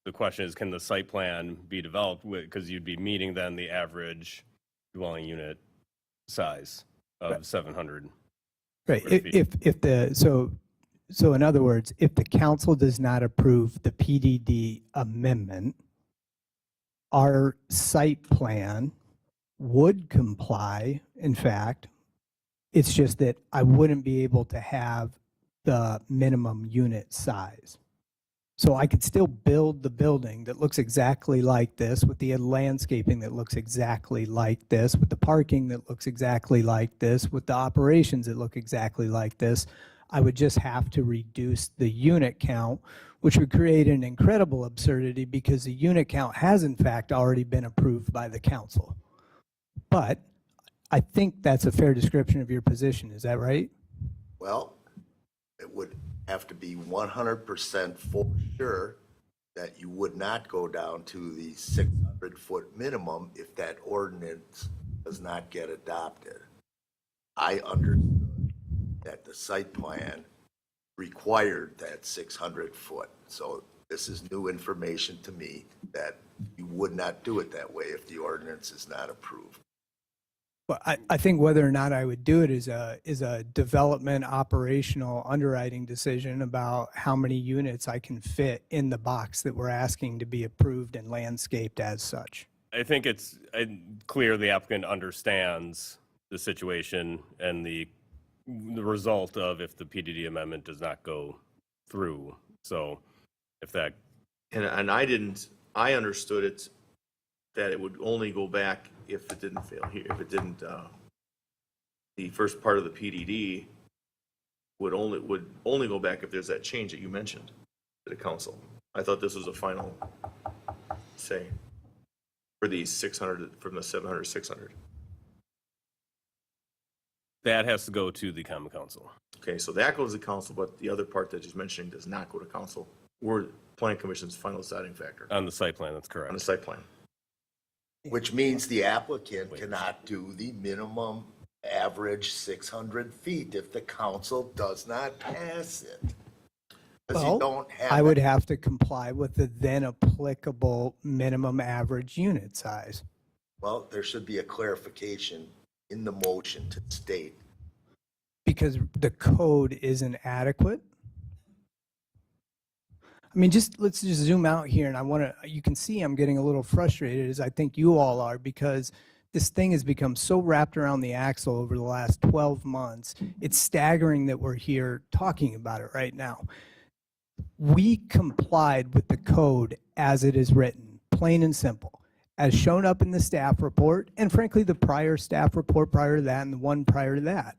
the question is, can the site plan be developed with, because you'd be meeting then the average dwelling unit size of 700. Right. square feet. If the, so in other words, if the council does not approve the PDD amendment, our site plan would comply, in fact. It's just that I wouldn't be able to have the minimum unit size. So I could still build the building that looks exactly like this, with the landscaping that looks exactly like this, with the parking that looks exactly like this, with the operations that look exactly like this. I would just have to reduce the unit count, which would create an incredible absurdity because the unit count has in fact already been approved by the council. But I think that's a fair description of your position. Is that right? Well, it would have to be 100% for sure that you would not go down to the 600-foot minimum if that ordinance does not get adopted. I understood that the site plan required that 600-foot. So this is new information to me that you would not do it that way if the ordinance is not approved. Well, I think whether or not I would do it is a development operational underwriting decision about how many units I can fit in the box that we're asking to be approved and landscaped as such. I think it's clear the applicant understands the situation and the result of if the PDD amendment does not go through. So if that, And I understood it, that it would only go back if it didn't fail here, if it didn't, the first part of the PDD would only go back if there's that change that you mentioned to the council. I thought this was a final say for the 600, from the 700 to 600. that has to go to the common council. Okay, so that goes to council, but the other part that you're mentioning does not go to council. Or planning commission's final deciding factor On the site plan, that's correct. on the site plan. Which means the applicant cannot do the minimum average 600 feet if the council does not pass it. Because you Well, don't have. I would have to comply with the then applicable minimum average unit size. Well, there should be a clarification in the motion to state. Because the code isn't adequate. I mean, let's just zoom out here, and you can see I'm getting a little frustrated, as I think you all are, because this thing has become so wrapped around the axle over the last 12 months. It's staggering that we're here talking about it right now. We complied with the code as it is written, plain and simple, as shown up in the staff report, and frankly, the prior staff report prior to that and the one prior to that.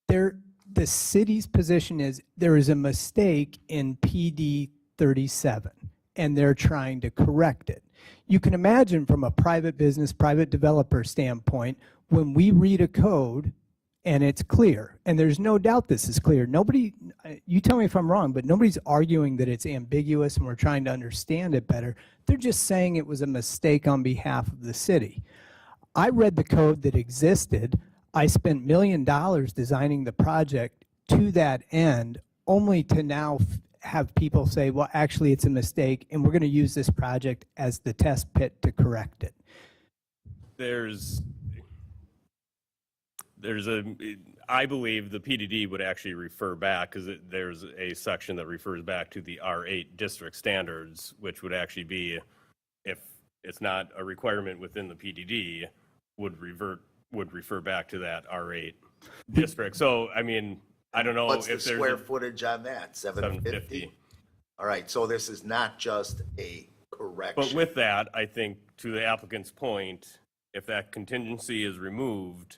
The city's position is there is a mistake in PD 37, and they're trying to correct it. You can imagine from a private business, private developer standpoint, when we read a code and it's clear, and there's no doubt this is clear. Nobody, you tell me if I'm wrong, but nobody's arguing that it's ambiguous and we're trying to understand it better. They're just saying it was a mistake on behalf of the city. I read the code that existed. I spent $1 million designing the project to that end, only to now have people say, well, actually it's a mistake and we're going to use this project as the test pit to correct it. I believe the PDD would actually refer back, because there's a section that refers back to the R8 district standards, which would actually be, if it's not a requirement within the PDD, would revert would refer back to that R8 district. So, I mean, I don't know What's if the there's square a footage on that? 750? 750. All right, so this is not just a correction. But with that, I think to the applicant's point, if that contingency is removed,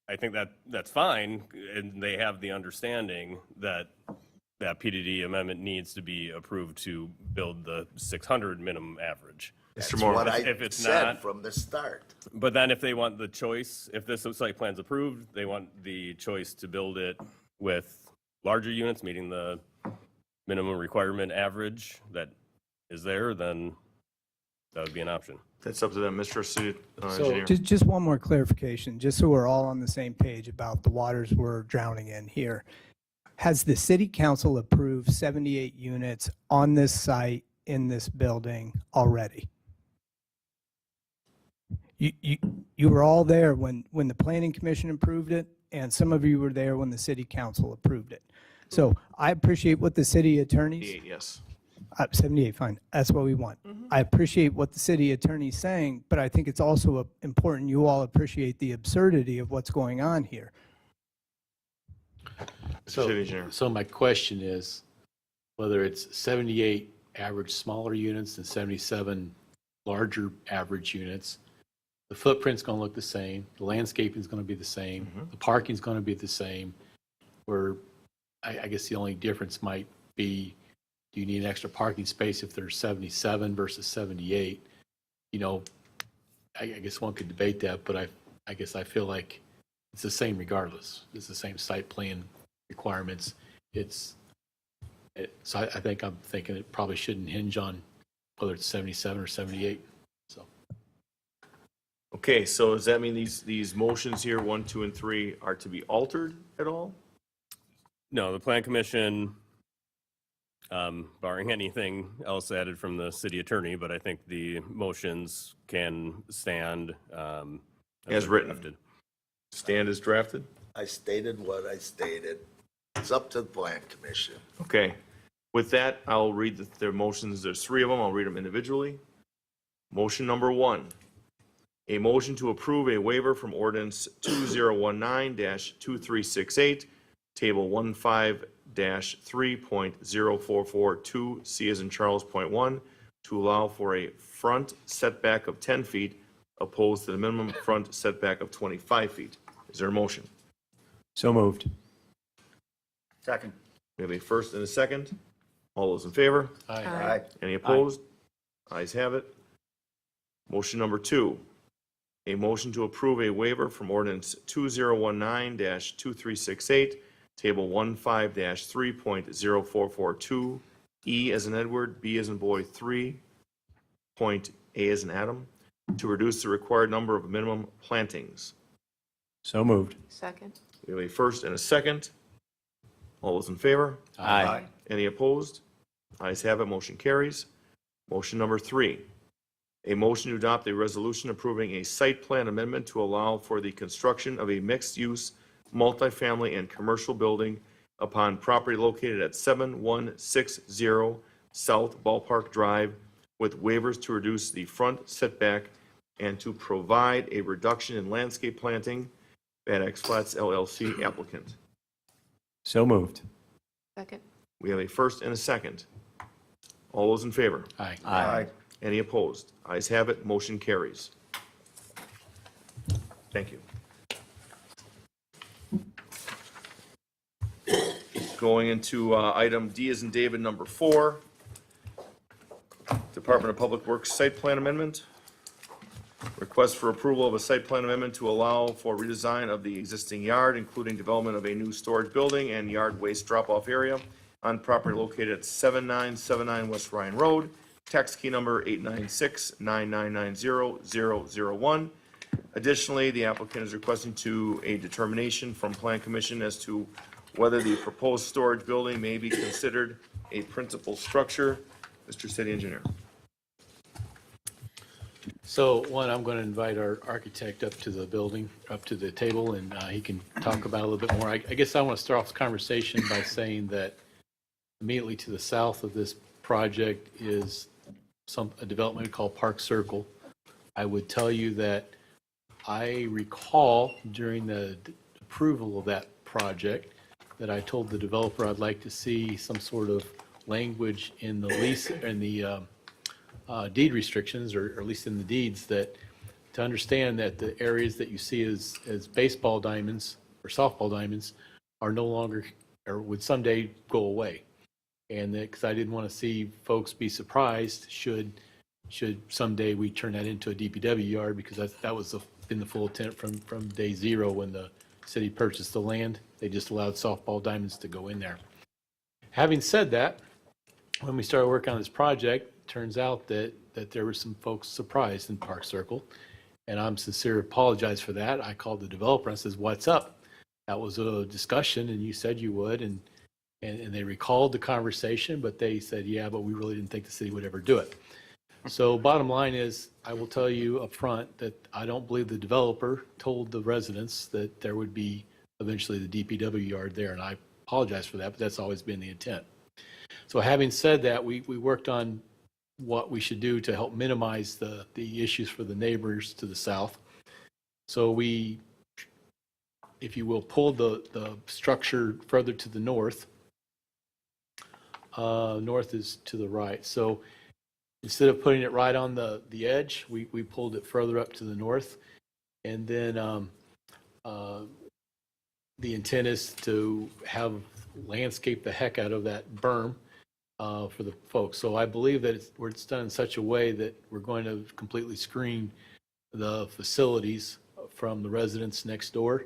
I think that that's fine, and they have the understanding that that PDD amendment needs to be approved to build the 600 minimum average. That's Mr. Moore, what I if it's said not- from the start. But then if they want the choice, if this site plan's approved, they want the choice to build it with larger units, meeting the minimum requirement average that is there, then that would be an option. That's up to them, Mr. City So Engineer. just one more clarification, just so we're all on the same page about the waters we're drowning in here. Has the city council approved 78 units on this site in this building already? You were all there when the planning commission approved it, and some of you were there when the city council approved it. So I appreciate what the city attorneys, Yes. 78, fine, that's what we want. I appreciate what the city attorney's saying, but I think it's also important you all appreciate the absurdity of what's going on here. Mr. City Engineer. So my question is whether it's 78 average smaller units and 77 larger average units, the footprint's going to look the same, the landscaping's going to be the same, the parking's going to be the same, where I guess the only difference might be, do you need an extra parking space if there's 77 versus 78? You know, I guess one could debate that, but I guess I feel like it's the same regardless. It's the same site plan requirements. So I think I'm thinking it probably shouldn't hinge on whether it's 77 or 78. So Okay, so does that mean these motions here, 1, 2, and 3, are to be altered at all? No, the plan commission, barring anything else added from the city attorney, but I think the motions can stand. As they're written. drafted. Stand as drafted? I stated what I stated. It's up to the plan commission. Okay. With that, I'll read the motions. There's 3 of them. I'll read them individually. Motion number 1, a motion to approve a waiver from ordinance 2019-2368, table 15-3.0442, C as in Charles, point 1, to allow for a front setback of 10 feet opposed to the minimum front setback of 25 feet. Is there a motion? So moved. Second. We have a first and a second. All those in favor? Aye. Any opposed? Ayes have it. Motion number 2, a motion to approve a waiver from ordinance 2019-2368, table 15-3.0442, E as in Edward, B as in boy 3, point A as in Adam, to reduce the required number of minimum plantings. So moved. Second. We have a first and a second. All those in favor? Aye. Any opposed? Ayes have it, motion carries. Motion number 3, a motion to adopt a resolution approving a site plan amendment to allow for the construction of a mixed-use, multifamily, and commercial building upon property located at 7160 South Ballpark Drive with waivers to reduce the front setback and to provide a reduction in landscape planting. Bad Axe Flats LLC applicant. So moved. Second. We have a first and a second. All those in favor? aye. Aye. Any opposed? Ayes have it, motion carries. Thank you. Going into item D as in David, number 4, Department of Public Works Site Plan Amendment. Request for approval of a site plan amendment to allow for redesign of the existing yard, including development of a new storage building and yard waste drop-off area on property located at 7979 West Ryan Road, tax key number 896-9990-001. Additionally, the applicant is requesting a determination from Plan Commission as to whether the proposed storage building may be considered a principal structure. Mr. City Engineer. So one, I'm going to invite our architect up to the building, up to the table, and he can talk about it a little bit more. I guess I want to start off the conversation by saying that immediately to the south of this project is a development called Park Circle. I would tell you that I recall during the approval of that project that I told the developer I'd like to see some sort of language in the lease, in the deed restrictions, or at least in the deeds, that to understand that the areas that you see as baseball diamonds or softball diamonds are no longer, or would someday go away. And that, because I didn't want to see folks be surprised should someday we turn that into a DPW yard, because that was been the full intent from day zero when the city purchased the land. They just allowed softball diamonds to go in there. Having said that, when we started working on this project, it turns out that there were some folks surprised in Park Circle, and I'm sincere, apologize for that. I called the developer and says, "What's up?" That was a discussion, and you said you would, and they recalled the conversation, but they said, "Yeah, but we really didn't think the city would ever do it." So bottom line is, I will tell you up front that I don't believe the developer told the residents that there would be eventually the DPW yard there, and I apologize for that, but that's always been the intent. So having said that, we worked on what we should do to help minimize the issues for the neighbors to the south. So we, if you will, pulled the structure further to the north. North is to the right. So instead of putting it right on the edge, we pulled it further up to the north. And then the intent is to have landscape the heck out of that berm for the folks. So I believe that it's done in such a way that we're going to completely screen the facilities from the residents next door.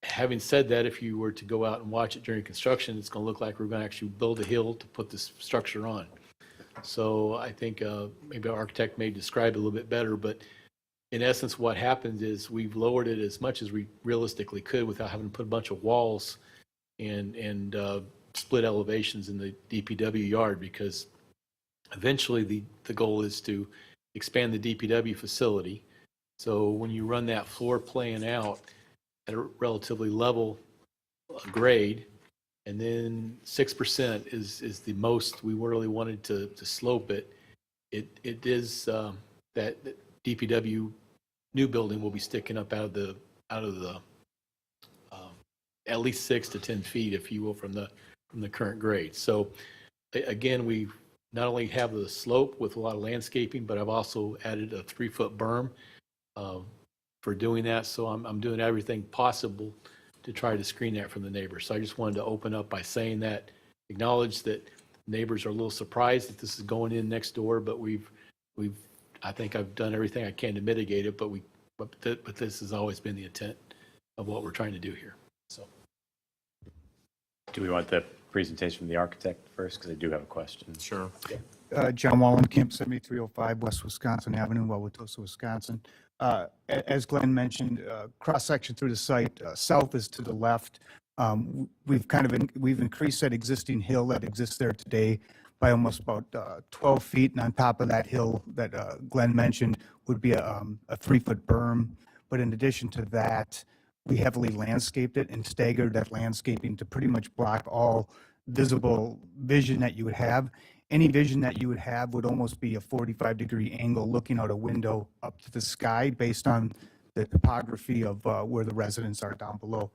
Having said that, if you were to go out and watch it during construction, it's going to look like we're going to actually build a hill to put this structure on. So I think maybe our architect may describe it a little bit better, but in essence, what happens is we've lowered it as much as we realistically could without having to put a bunch of walls and split elevations in the DPW yard, because eventually the goal is to expand the DPW facility. So when you run that floor plan out at a relatively level grade, and then 6% is the most we really wanted to slope it. It is that DPW new building will be sticking up out of the at least 6 to 10 feet, if you will, from the current grade. So again, we not only have the slope with a lot of landscaping, but I've also added a 3-foot berm for doing that. So I'm doing everything possible to try to screen that from the neighbors. So I just wanted to open up by saying that, acknowledge that neighbors are a little surprised that this is going in next door, but I think I've done everything I can to mitigate it, but this has always been the intent of what we're trying to do here. So, Do we want the presentation from the architect first? Because I do have a question. Sure. John Wallenkamp, 7305 West Wisconsin Avenue, Wauwatosa, Wisconsin. As Glenn mentioned, cross-section through the site, south is to the left. We've increased that existing hill that exists there today by almost about 12 feet. And on top of that hill that Glenn mentioned would be a 3-foot berm. But in addition to that, we heavily landscaped it and staggered that landscaping to pretty much block all visible vision that you would have. Any vision that you would have would almost be a 45-degree angle looking out a window up to the sky based on the topography of where the residents are down below.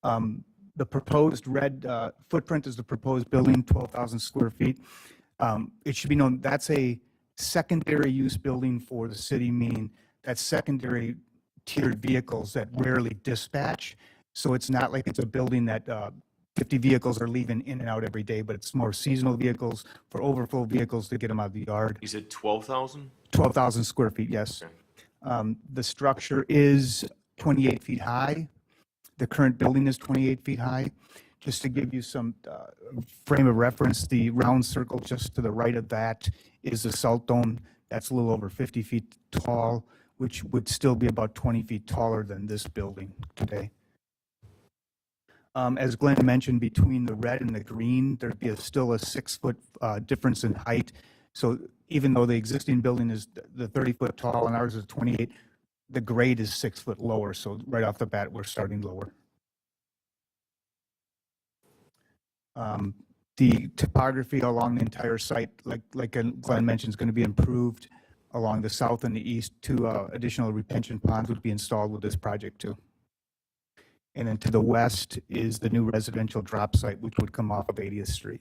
The proposed red footprint is the proposed building, 12,000 square feet. It should be known that's a secondary use building for the city, meaning that's secondary tiered vehicles that rarely dispatch. So it's not like it's a building that 50 vehicles are leaving in and out every day, but it's more seasonal vehicles for overflow vehicles to get them out of the yard. You said 12,000? 12,000 square feet, yes. Okay. The structure is 28 feet high. The current building is 28 feet high. Just to give you some frame of reference, the round circle just to the right of that is the salt dome. That's a little over 50 feet tall, which would still be about 20 feet taller than this building today. As Glenn mentioned, between the red and the green, there'd be still a 6-foot difference in height. So even though the existing building is the 30-foot tall and ours is 28, the grade is 6 foot lower. So right off the bat, we're starting lower. The topography along the entire site, like Glenn mentioned, is going to be improved. along the south and the east, 2 additional retention ponds would be installed with this project too. And then to the west is the new residential drop site, which would come off of 80th Street.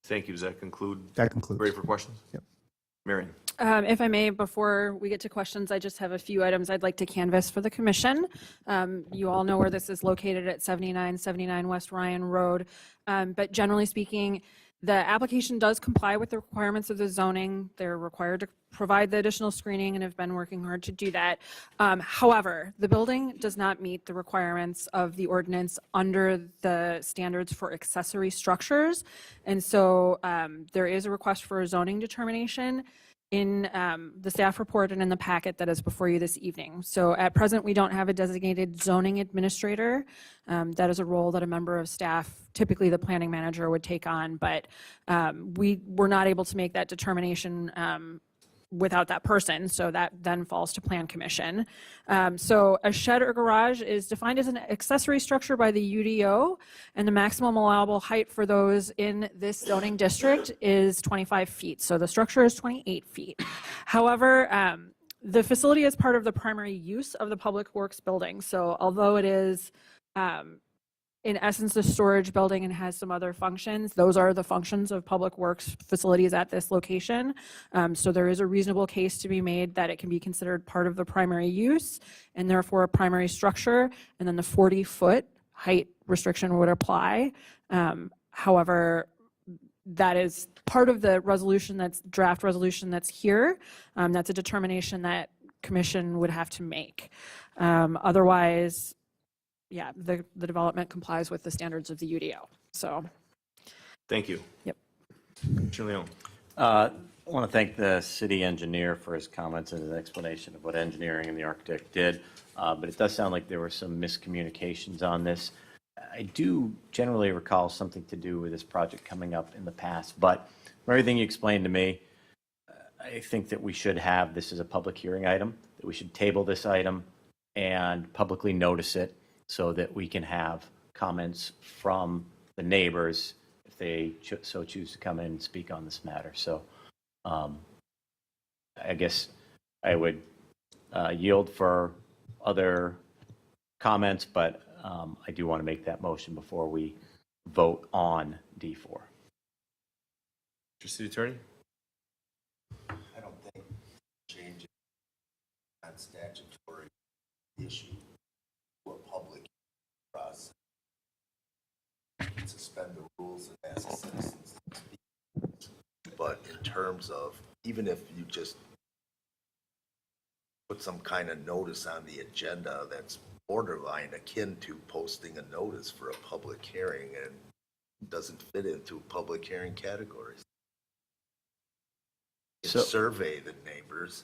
Thank you. Does that conclude? That concludes. Ready for questions? Yep. Marion? If I may, before we get to questions, I just have a few items I'd like to canvass for the commission. You all know where this is located at 7979 West Ryan Road. But generally speaking, the application does comply with the requirements of the zoning. They're required to provide the additional screening and have been working hard to do that. However, the building does not meet the requirements of the ordinance under the standards for accessory structures. And so there is a request for a zoning determination in the staff report and in the packet that is before you this evening. So at present, we don't have a designated zoning administrator. That is a role that a member of staff, typically the planning manager, would take on, but we were not able to make that determination without that person, so that then falls to Plan Commission. So a shed or garage is defined as an accessory structure by the UDO, and the maximum allowable height for those in this zoning district is 25 feet. So the structure is 28 feet. However, the facility is part of the primary use of the Public Works building. So although it is in essence, the storage building and has some other functions. Those are the functions of Public Works facilities at this location. So there is a reasonable case to be made that it can be considered part of the primary use and therefore a primary structure. And then the 40-foot height restriction would apply. However, that is part of the resolution that's draft resolution that's here. That's a determination that commission would have to make. Otherwise, yeah, the development complies with the standards of the UDO. So, Thank you. Yep. Commissioner Leon? I want to thank the city engineer for his comments and his explanation of what engineering and the architect did. But it does sound like there were some miscommunications on this. I do generally recall something to do with this project coming up in the past, but from everything you explained to me, I think that we should have this as a public hearing item, that we should table this item and publicly notice it so that we can have comments from the neighbors if they so choose to come in and speak on this matter. So I guess I would yield for other comments, but I do want to make that motion before we vote on D4. Mr. City Attorney? I don't think changing that statutory issue to a public process. Suspend the rules and ask citizens to speak. But in terms of, even if you just put some kind of notice on the agenda that's borderline akin to posting a notice for a public hearing and doesn't fit into public hearing categories. So- Survey the neighbors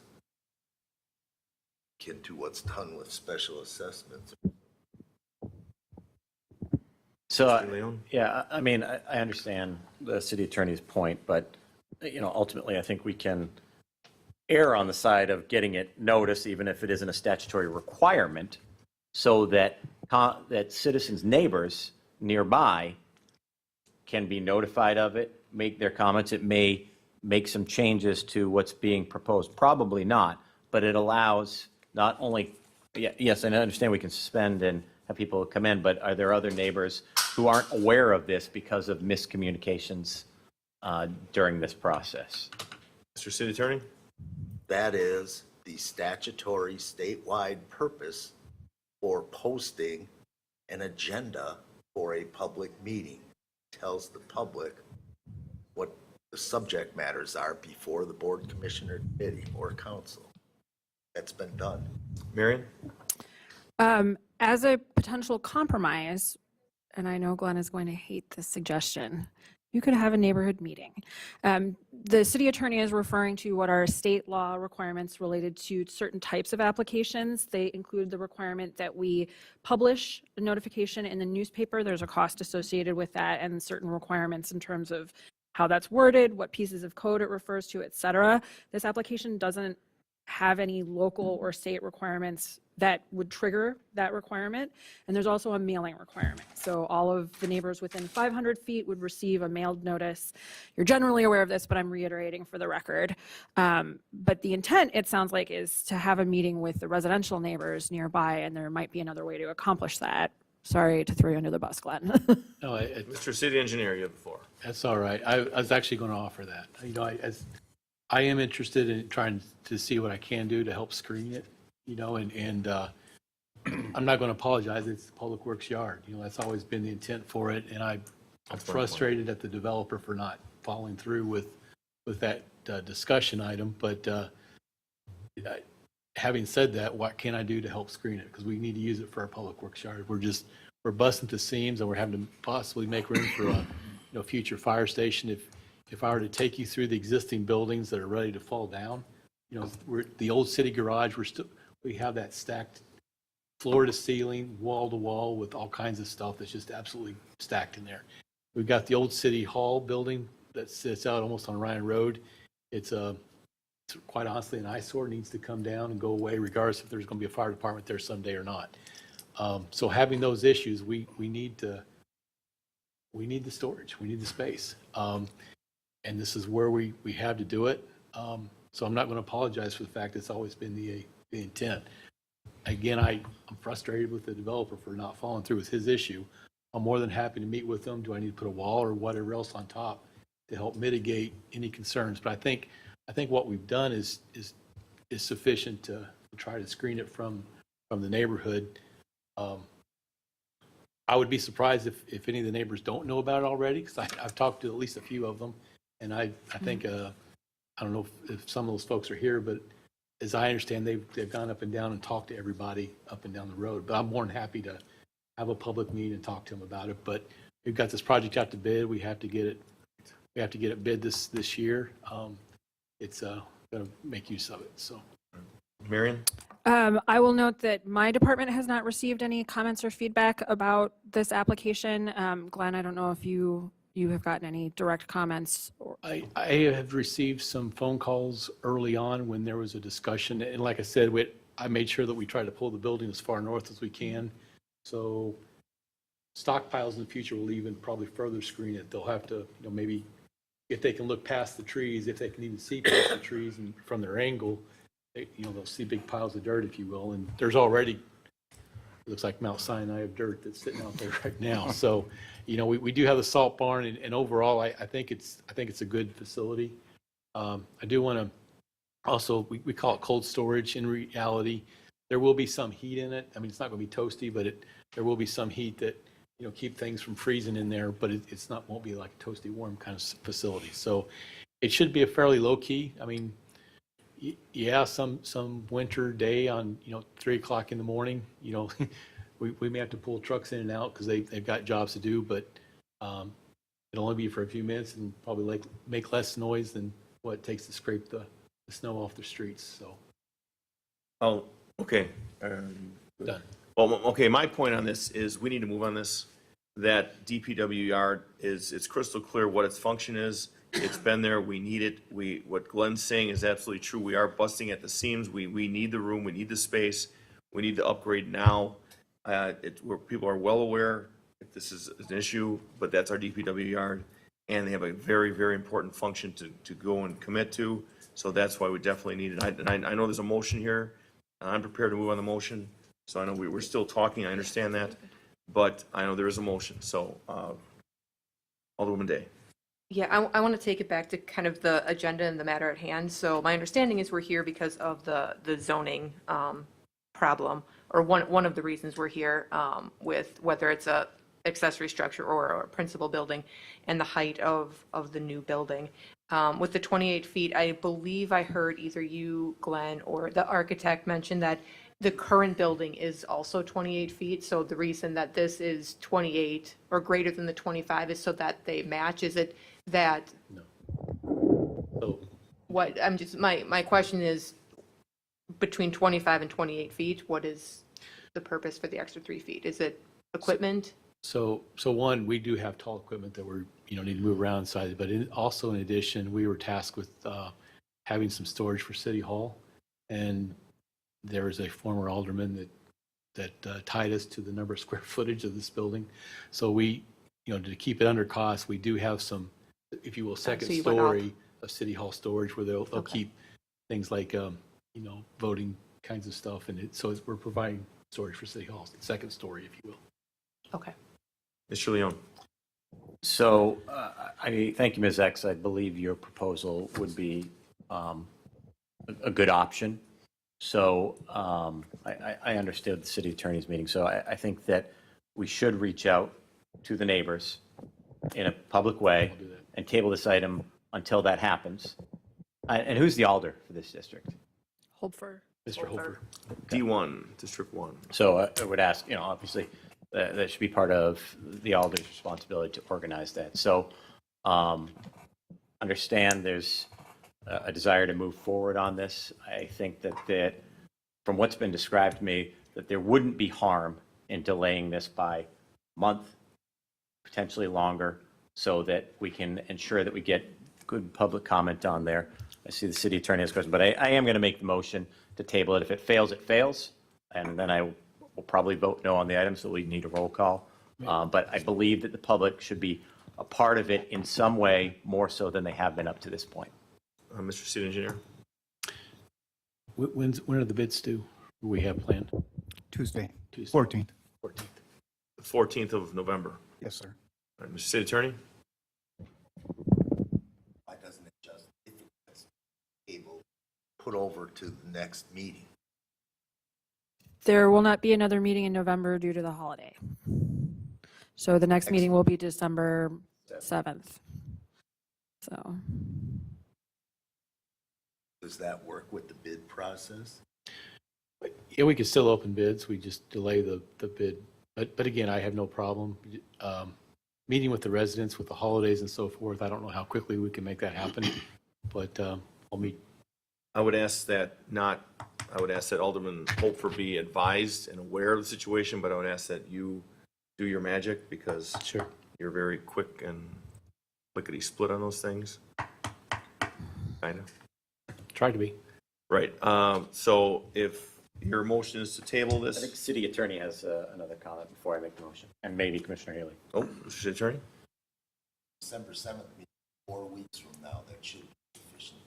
akin to what's done with special assessments. So, Mr. Leon? yeah, I mean, I understand the city attorney's point, but, you know, ultimately, I think we can err on the side of getting it noticed, even if it isn't a statutory requirement, so that, that citizens' neighbors nearby can be notified of it, make their comments. It may make some changes to what's being proposed. Probably not, but it allows not only, yes, and I understand we can suspend and have people come in, but are there other neighbors who aren't aware of this because of miscommunications during this process? Mr. City Attorney? That is the statutory statewide purpose for posting an agenda for a public meeting. Tells the public what the subject matters are before the board, commissioner, committee, or council. That's been done. Marion? As a potential compromise, and I know Glenn is going to hate this suggestion, you could have a neighborhood meeting. The city attorney is referring to what are state law requirements related to certain types of applications. They include the requirement that we publish a notification in the newspaper. There's a cost associated with that and certain requirements in terms of how that's worded, what pieces of code it refers to, et cetera. This application doesn't have any local or state requirements that would trigger that requirement. And there's also a mailing requirement. So all of the neighbors within 500 feet would receive a mailed notice. You're generally aware of this, but I'm reiterating for the record. But the intent, it sounds like, is to have a meeting with the residential neighbors nearby, and there might be another way to accomplish that. Sorry to throw you under the bus, Glenn. No, Mr. City Engineer, you have the floor. that's all right. I was actually going to offer that. You know, I am interested in trying to see what I can do to help screen it, you know, and I'm not going to apologize. It's the Public Works yard. You know, that's always been the intent for it. And I'm frustrated at the developer for not following through with that discussion item. But having said that, what can I do to help screen it? Because we need to use it for our Public Works yard. We're busting at the seams, and we're having to possibly make room for a future fire station. If I were to take you through the existing buildings that are ready to fall down, you know, the old city garage, we have that stacked floor to ceiling, wall to wall with all kinds of stuff that's just absolutely stacked in there. We've got the old city hall building that sits out almost on Ryan Road. It's quite honestly an eyesore, needs to come down and go away regardless if there's going to be a fire department there someday or not. So having those issues, we need the storage, we need the space. And this is where we have to do it. So I'm not going to apologize for the fact it's always been the intent. Again, I'm frustrated with the developer for not following through with his issue. I'm more than happy to meet with them. Do I need to put a wall or whatever else on top to help mitigate any concerns? But I think what we've done is sufficient to try to screen it from the neighborhood. I would be surprised if any of the neighbors don't know about it already, because I've talked to at least a few of them. And I think, I don't know if some of those folks are here, but as I understand, they've gone up and down and talked to everybody up and down the road. But I'm more than happy to have a public meeting and talk to them about it. But we've got this project out to bid. We have to get it bid this year. It's going to make use of it. So, Marion? I will note that my department has not received any comments or feedback about this application. Glenn, I don't know if you have gotten any direct comments. I have received some phone calls early on when there was a discussion. And like I said, I made sure that we try to pull the building as far north as we can. So stockpiles in the future will even probably further screen it. They'll have to, maybe if they can look past the trees, if they can even see past the trees and from their angle, they'll see big piles of dirt, if you will. And there's already, it looks like Mount Sinai of dirt that's sitting out there right now. So, we do have the salt barn, and overall, I think it's a good facility. I do want to also, we call it cold storage. In reality, there will be some heat in it. I mean, it's not going to be toasty, but there will be some heat that, keep things from freezing in there, but won't be like a toasty warm kind of facility. So it should be a fairly low key. I mean, yeah, some winter day on 3 o'clock in the morning, we may have to pull trucks in and out because they've got jobs to do, but it'll only be for a few minutes and probably make less noise than what it takes to scrape the snow off the streets. So. Oh, okay. Done. Well, okay, my point on this is we need to move on this. That DPW yard it's crystal clear what its function is. It's been there. We need it. What Glenn's saying is absolutely true. We are busting at the seams. We need the room. We need the space. We need to upgrade now. Where people are well aware if this is an issue, but that's our DPW yard, and they have a very, very important function to go and commit to. So that's why we definitely need it. I know there's a motion here. I'm prepared to move on the motion. So I know we're still talking. I understand that, but I know there is a motion. So Alderwoman Day. Yeah, I want to take it back to kind of the agenda and the matter at hand. So my understanding is we're here because of the zoning problem, or one of the reasons we're here with whether it's a accessory structure or a principal building and the height of the new building. With the 28 feet, I believe I heard either you, Glenn, or the architect mention that the current building is also 28 feet. So the reason that this is 28 or greater than the 25 is so that they match. Is it that? No. So What I'm just my question is between 25 and 28 feet. What is the purpose for the extra 3 feet? Is it equipment? So one, we do have tall equipment that we're need to move around inside, but also in addition, we were tasked with having some storage for City Hall. And there was a former alderman that tied us to the number of square footage of this building. So we, to keep it under cost, we do have some, if you will, second you went up. story of City Hall storage where they'll keep things like, voting kinds of stuff. And we're providing storage for City Hall, second story, if you will. Okay. Mr. Leon? So, thank you, Ms. X. I believe your proposal would be a good option. So I understood the city attorney's meeting. So I think that we should reach out to the neighbors in a public way and table this item until that happens. And who's the alder for this district? Holfer. Mr. Hofer. D1, District 1. So I would ask, obviously, that should be part of the alder's responsibility to organize that. So understand there's a desire to move forward on this. I think that from what's been described to me, that there wouldn't be harm in delaying this by a month, potentially longer, so that we can ensure that we get good public comment on there. I see the city attorney has a question, but I am going to make the motion to table it. If it fails, it fails. And then I will probably vote no on the item, so we need a roll call. But I believe that the public should be a part of it in some way, more so than they have been up to this point. Mr. City Engineer? When are the bids due? We have planned? Tuesday, Tuesday. 14th. 14th. The 14th of November. Yes, sir. All right, Mr. City Attorney? Why doesn't it just, if it's able, put over to the next meeting? There will not be another meeting in November due to the holiday. So the next meeting will be December 7th. So. Does that work with the bid process? Yeah, we could still open bids. We just delay the bid. But again, I have no problem meeting with the residents with the holidays and so forth. I don't know how quickly we can make that happen, but I'll meet. I would ask that Alderman Holfer be advised and aware of the situation, but I would ask that you do your magic because Sure. you're very quick and lickety-split on those things. Kind of. Try to be. Right. So if your motion is to table I think this, the city attorney has another comment before I make the motion, and maybe Commissioner Haley. oh, Mr. City Attorney? December 7th, 4 weeks from now, that should be sufficient.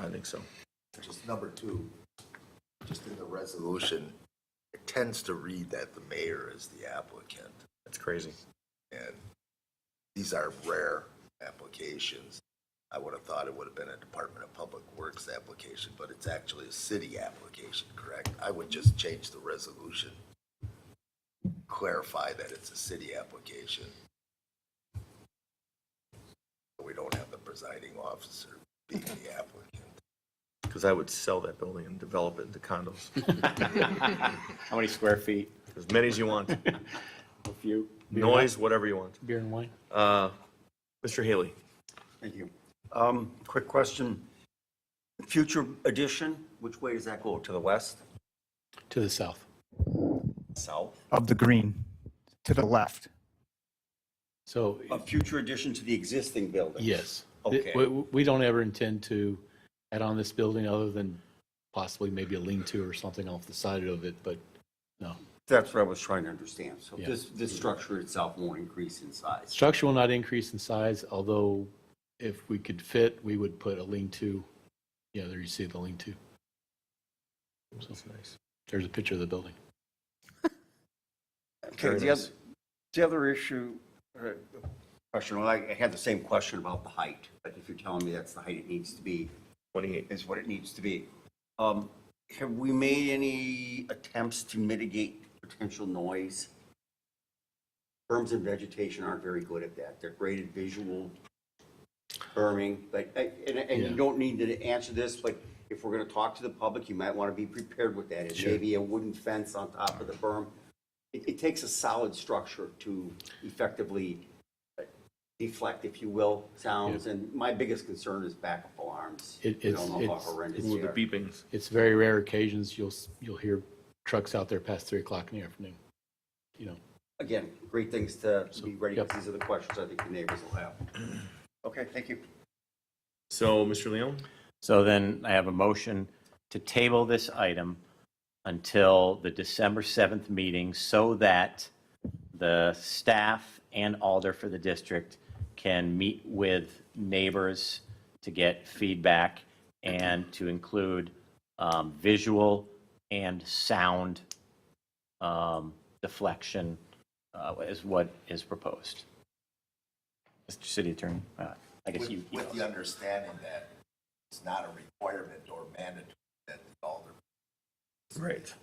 I think so. Just number 2, just in the resolution, it tends to read that the mayor is the applicant. That's crazy. And these are rare applications. I would have thought it would have been a Department of Public Works application, but it's actually a city application, correct? I would just change the resolution, clarify that it's a city application. We don't have the presiding officer being the applicant. Because I would sell that building and develop it into condos. How many square feet? As many as you want. A few? Noise, whatever you want. Beer and wine. Mr. Haley? Thank you. Quick question. Future edition, which way does that go? To the west? To the south. South? Of the green, to the left. So, A future addition to the existing building? yes. Okay. We don't ever intend to add on this building other than possibly maybe a lean-to or something off the side of it, but no. That's what I was trying to understand. So Yeah. this structure itself won't increase in size? Structure will not increase in size, although if we could fit, we would put a lean-to. Yeah, there you see the lean-to. That's nice. There's a picture of the building. Okay, Very nice. the other issue, question, well, I had the same question about the height, but if you're telling me that's the height it needs to be, 28. is what it needs to be. Have we made any attempts to mitigate potential noise? Berms and vegetation aren't very good at that. They're great at visual berming, but, and Yeah. you don't need to answer this, but if we're gonna talk to the public, you might wanna be prepared with that. It Sure. may be a wooden fence on top of the berm. It takes a solid structure to effectively deflect, if you will, sounds, and my biggest concern is backup alarms. I don't know how horrendous Ooh, they the are. beepings. It's very rare occasions you'll hear trucks out there past 3 o'clock in the afternoon. You know, Again, great things to be ready, Yep. because these are the questions I think the neighbors will have. Okay, thank you. So, Mr. Leon? So then I have a motion to table this item until the December 7th meeting so that the staff and Alder for the district can meet with neighbors to get feedback and to include visual and sound deflection is what is proposed. Mr. City Attorney, I guess you. With the understanding that it's not a requirement or mandatory that the alder. Right.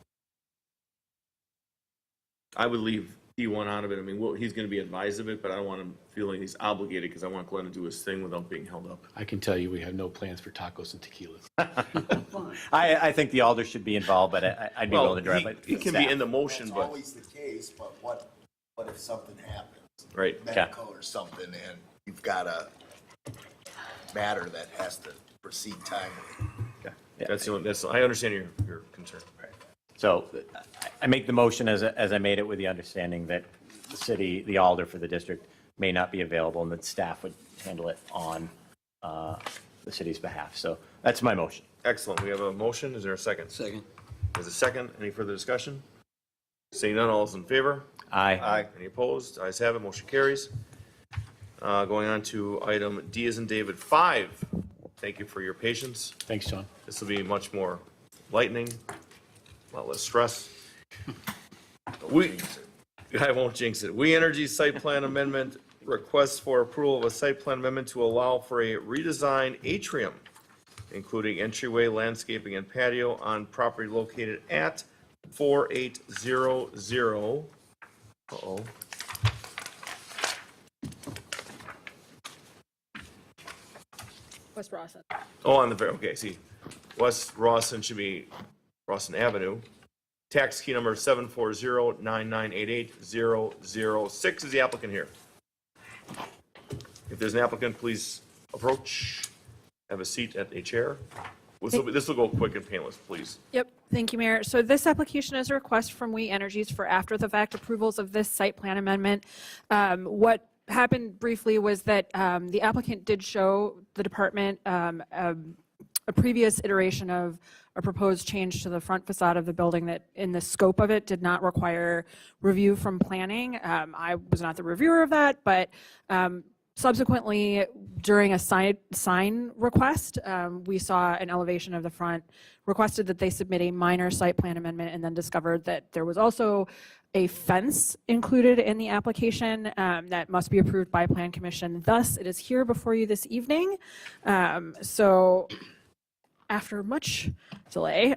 I would leave D1 out of it. I mean, well, he's going to be advised of it, but I don't want him feeling he's obligated because I want Glenn to do his thing without being held up. I can tell you, we have no plans for tacos and tequilas. I think the Alder should be involved, but I'd be willing to drive it. He can be in the motion, That's but, always the case, but what if something happens? right. Medical or something, and you've got a matter that has to proceed timely. That's the only, I understand your concern. So I make the motion as I made it with the understanding that the city, the Alder for the district may not be available and that staff would handle it on the city's behalf. So that's my motion. Excellent. We have a motion. Is there a second? Second. There's a second. Any further discussion? Seeing none, all is in favor? Aye. Any opposed? Ayes have it. Motion carries. Going on to item D as in David 5. Thank you for your patience. Thanks, John. This will be much more lightning, a lot less stress. I won't jinx it. We Energy Site Plan Amendment, request for approval of a site plan amendment to allow for a redesigned atrium, including entryway, landscaping, and patio on property located at 4800. Uh-oh. West Rawson. Oh, on the very, okay, see, West Rawson should be Rawson Avenue. Tax key number 740-9988-006 is the applicant here. If there's an applicant, please approach, have a seat at a chair. This will go quick and painless, please. Yep, thank you, Mayor. So this application is a request from We Energies for after-the-fact approvals of this site plan amendment. What happened briefly was that the applicant did show the department a previous iteration of a proposed change to the front facade of the building that in the scope of it did not require review from planning. I was not the reviewer of that, but subsequently, during a sign request, we saw an elevation of the front, requested that they submit a minor site plan amendment, and then discovered that there was also a fence included in the application that must be approved by Plan Commission. Thus, it is here before you this evening. So after much delay,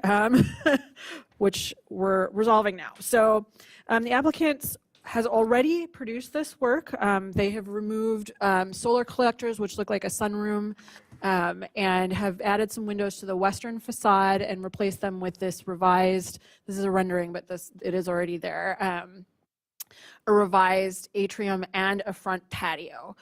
which we're resolving now. So the applicant has already produced this work. They have removed solar collectors, which look like a sunroom, and have added some windows to the western facade and replaced them with this revised, this is a rendering, but it is already there, a revised atrium and a front patio.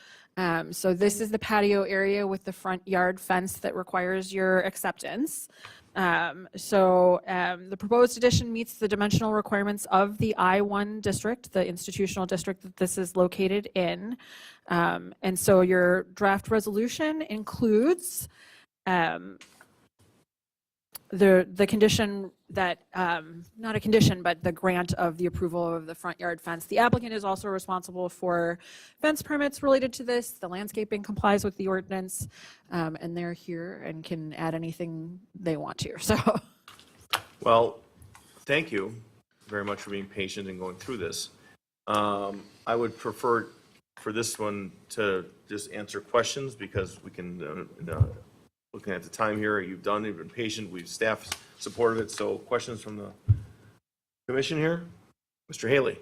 So this is the patio area with the front yard fence that requires your acceptance. The proposed addition meets the dimensional requirements of the I-1 district, the institutional district that this is located in. And so your draft resolution includes the condition that, not a condition, but the grant of the approval of the front yard fence. The applicant is also responsible for fence permits related to this. The landscaping complies with the ordinance, and they're here and can add anything they want to. So, Well, thank you very much for being patient and going through this. I would prefer for this one to just answer questions because we can, looking at the time here, you've been patient, staff supported it, so questions from the commission here? Mr. Haley?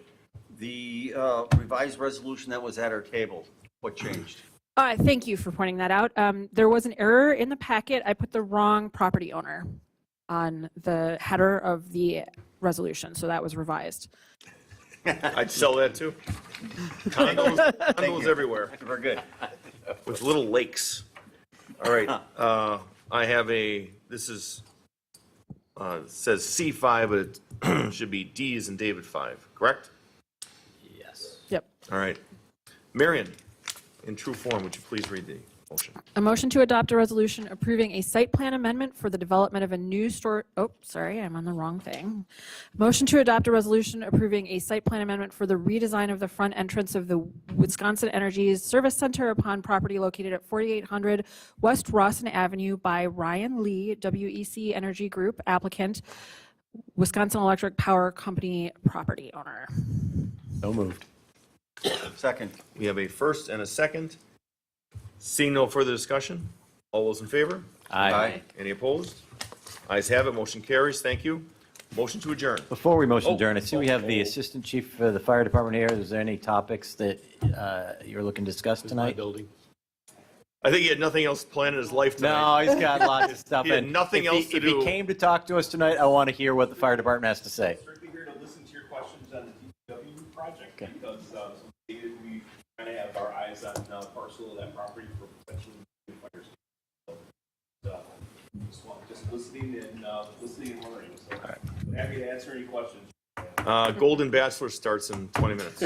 The revised resolution that was at our table, what changed? thank you for pointing that out. There was an error in the packet. I put the wrong property owner on the header of the resolution, so that was revised. I'd sell that too. Condos everywhere. We're good. With little lakes. All right, I have this is, it says C5, but it should be D as in David 5, correct? Yes. Yep. All right. Marion, in true form, would you please read the Motion. A motion to adopt a resolution approving a site plan amendment for the development of a new store, oh, sorry, I'm on the wrong thing. Motion to adopt a resolution approving a site plan amendment for the redesign of the front entrance of the Wisconsin Energy's Service Center upon property located at 4800 West Rawson Avenue by Ryan Lee, WEC Energy Group applicant, Wisconsin Electric Power Company property owner. So moved. Second. We have a first and a second. Seeing no further discussion, all those in favor? Aye. Any opposed? Ayes have it, motion carries. Thank you. Motion to adjourn. Before we motion Oh. adjourn, I see we have the Assistant Chief for the Fire Department here. Is there any topics that you're looking to discuss This is my tonight? building. I think he had nothing else planned in his life tonight. No, he's got lots of stuff. He had and nothing if he- else to If do. he came to talk to us tonight, I want to hear what the fire department has to say. Strictly here to listen to your questions on the DPW project, Okay. because we kind of have our eyes on parcel of that property for potentially fires. So, just listening and learning. So happy to answer any questions. Golden Bachelor starts in 20 minutes.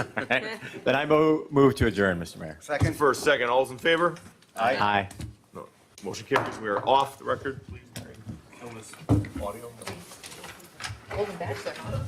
Then I move to adjourn, Mr. Mayor. Second. First, second, all those in favor? Aye. No. Motion carries. We are off the record. Please, Mary, show this audio. Golden Bachelor, huh?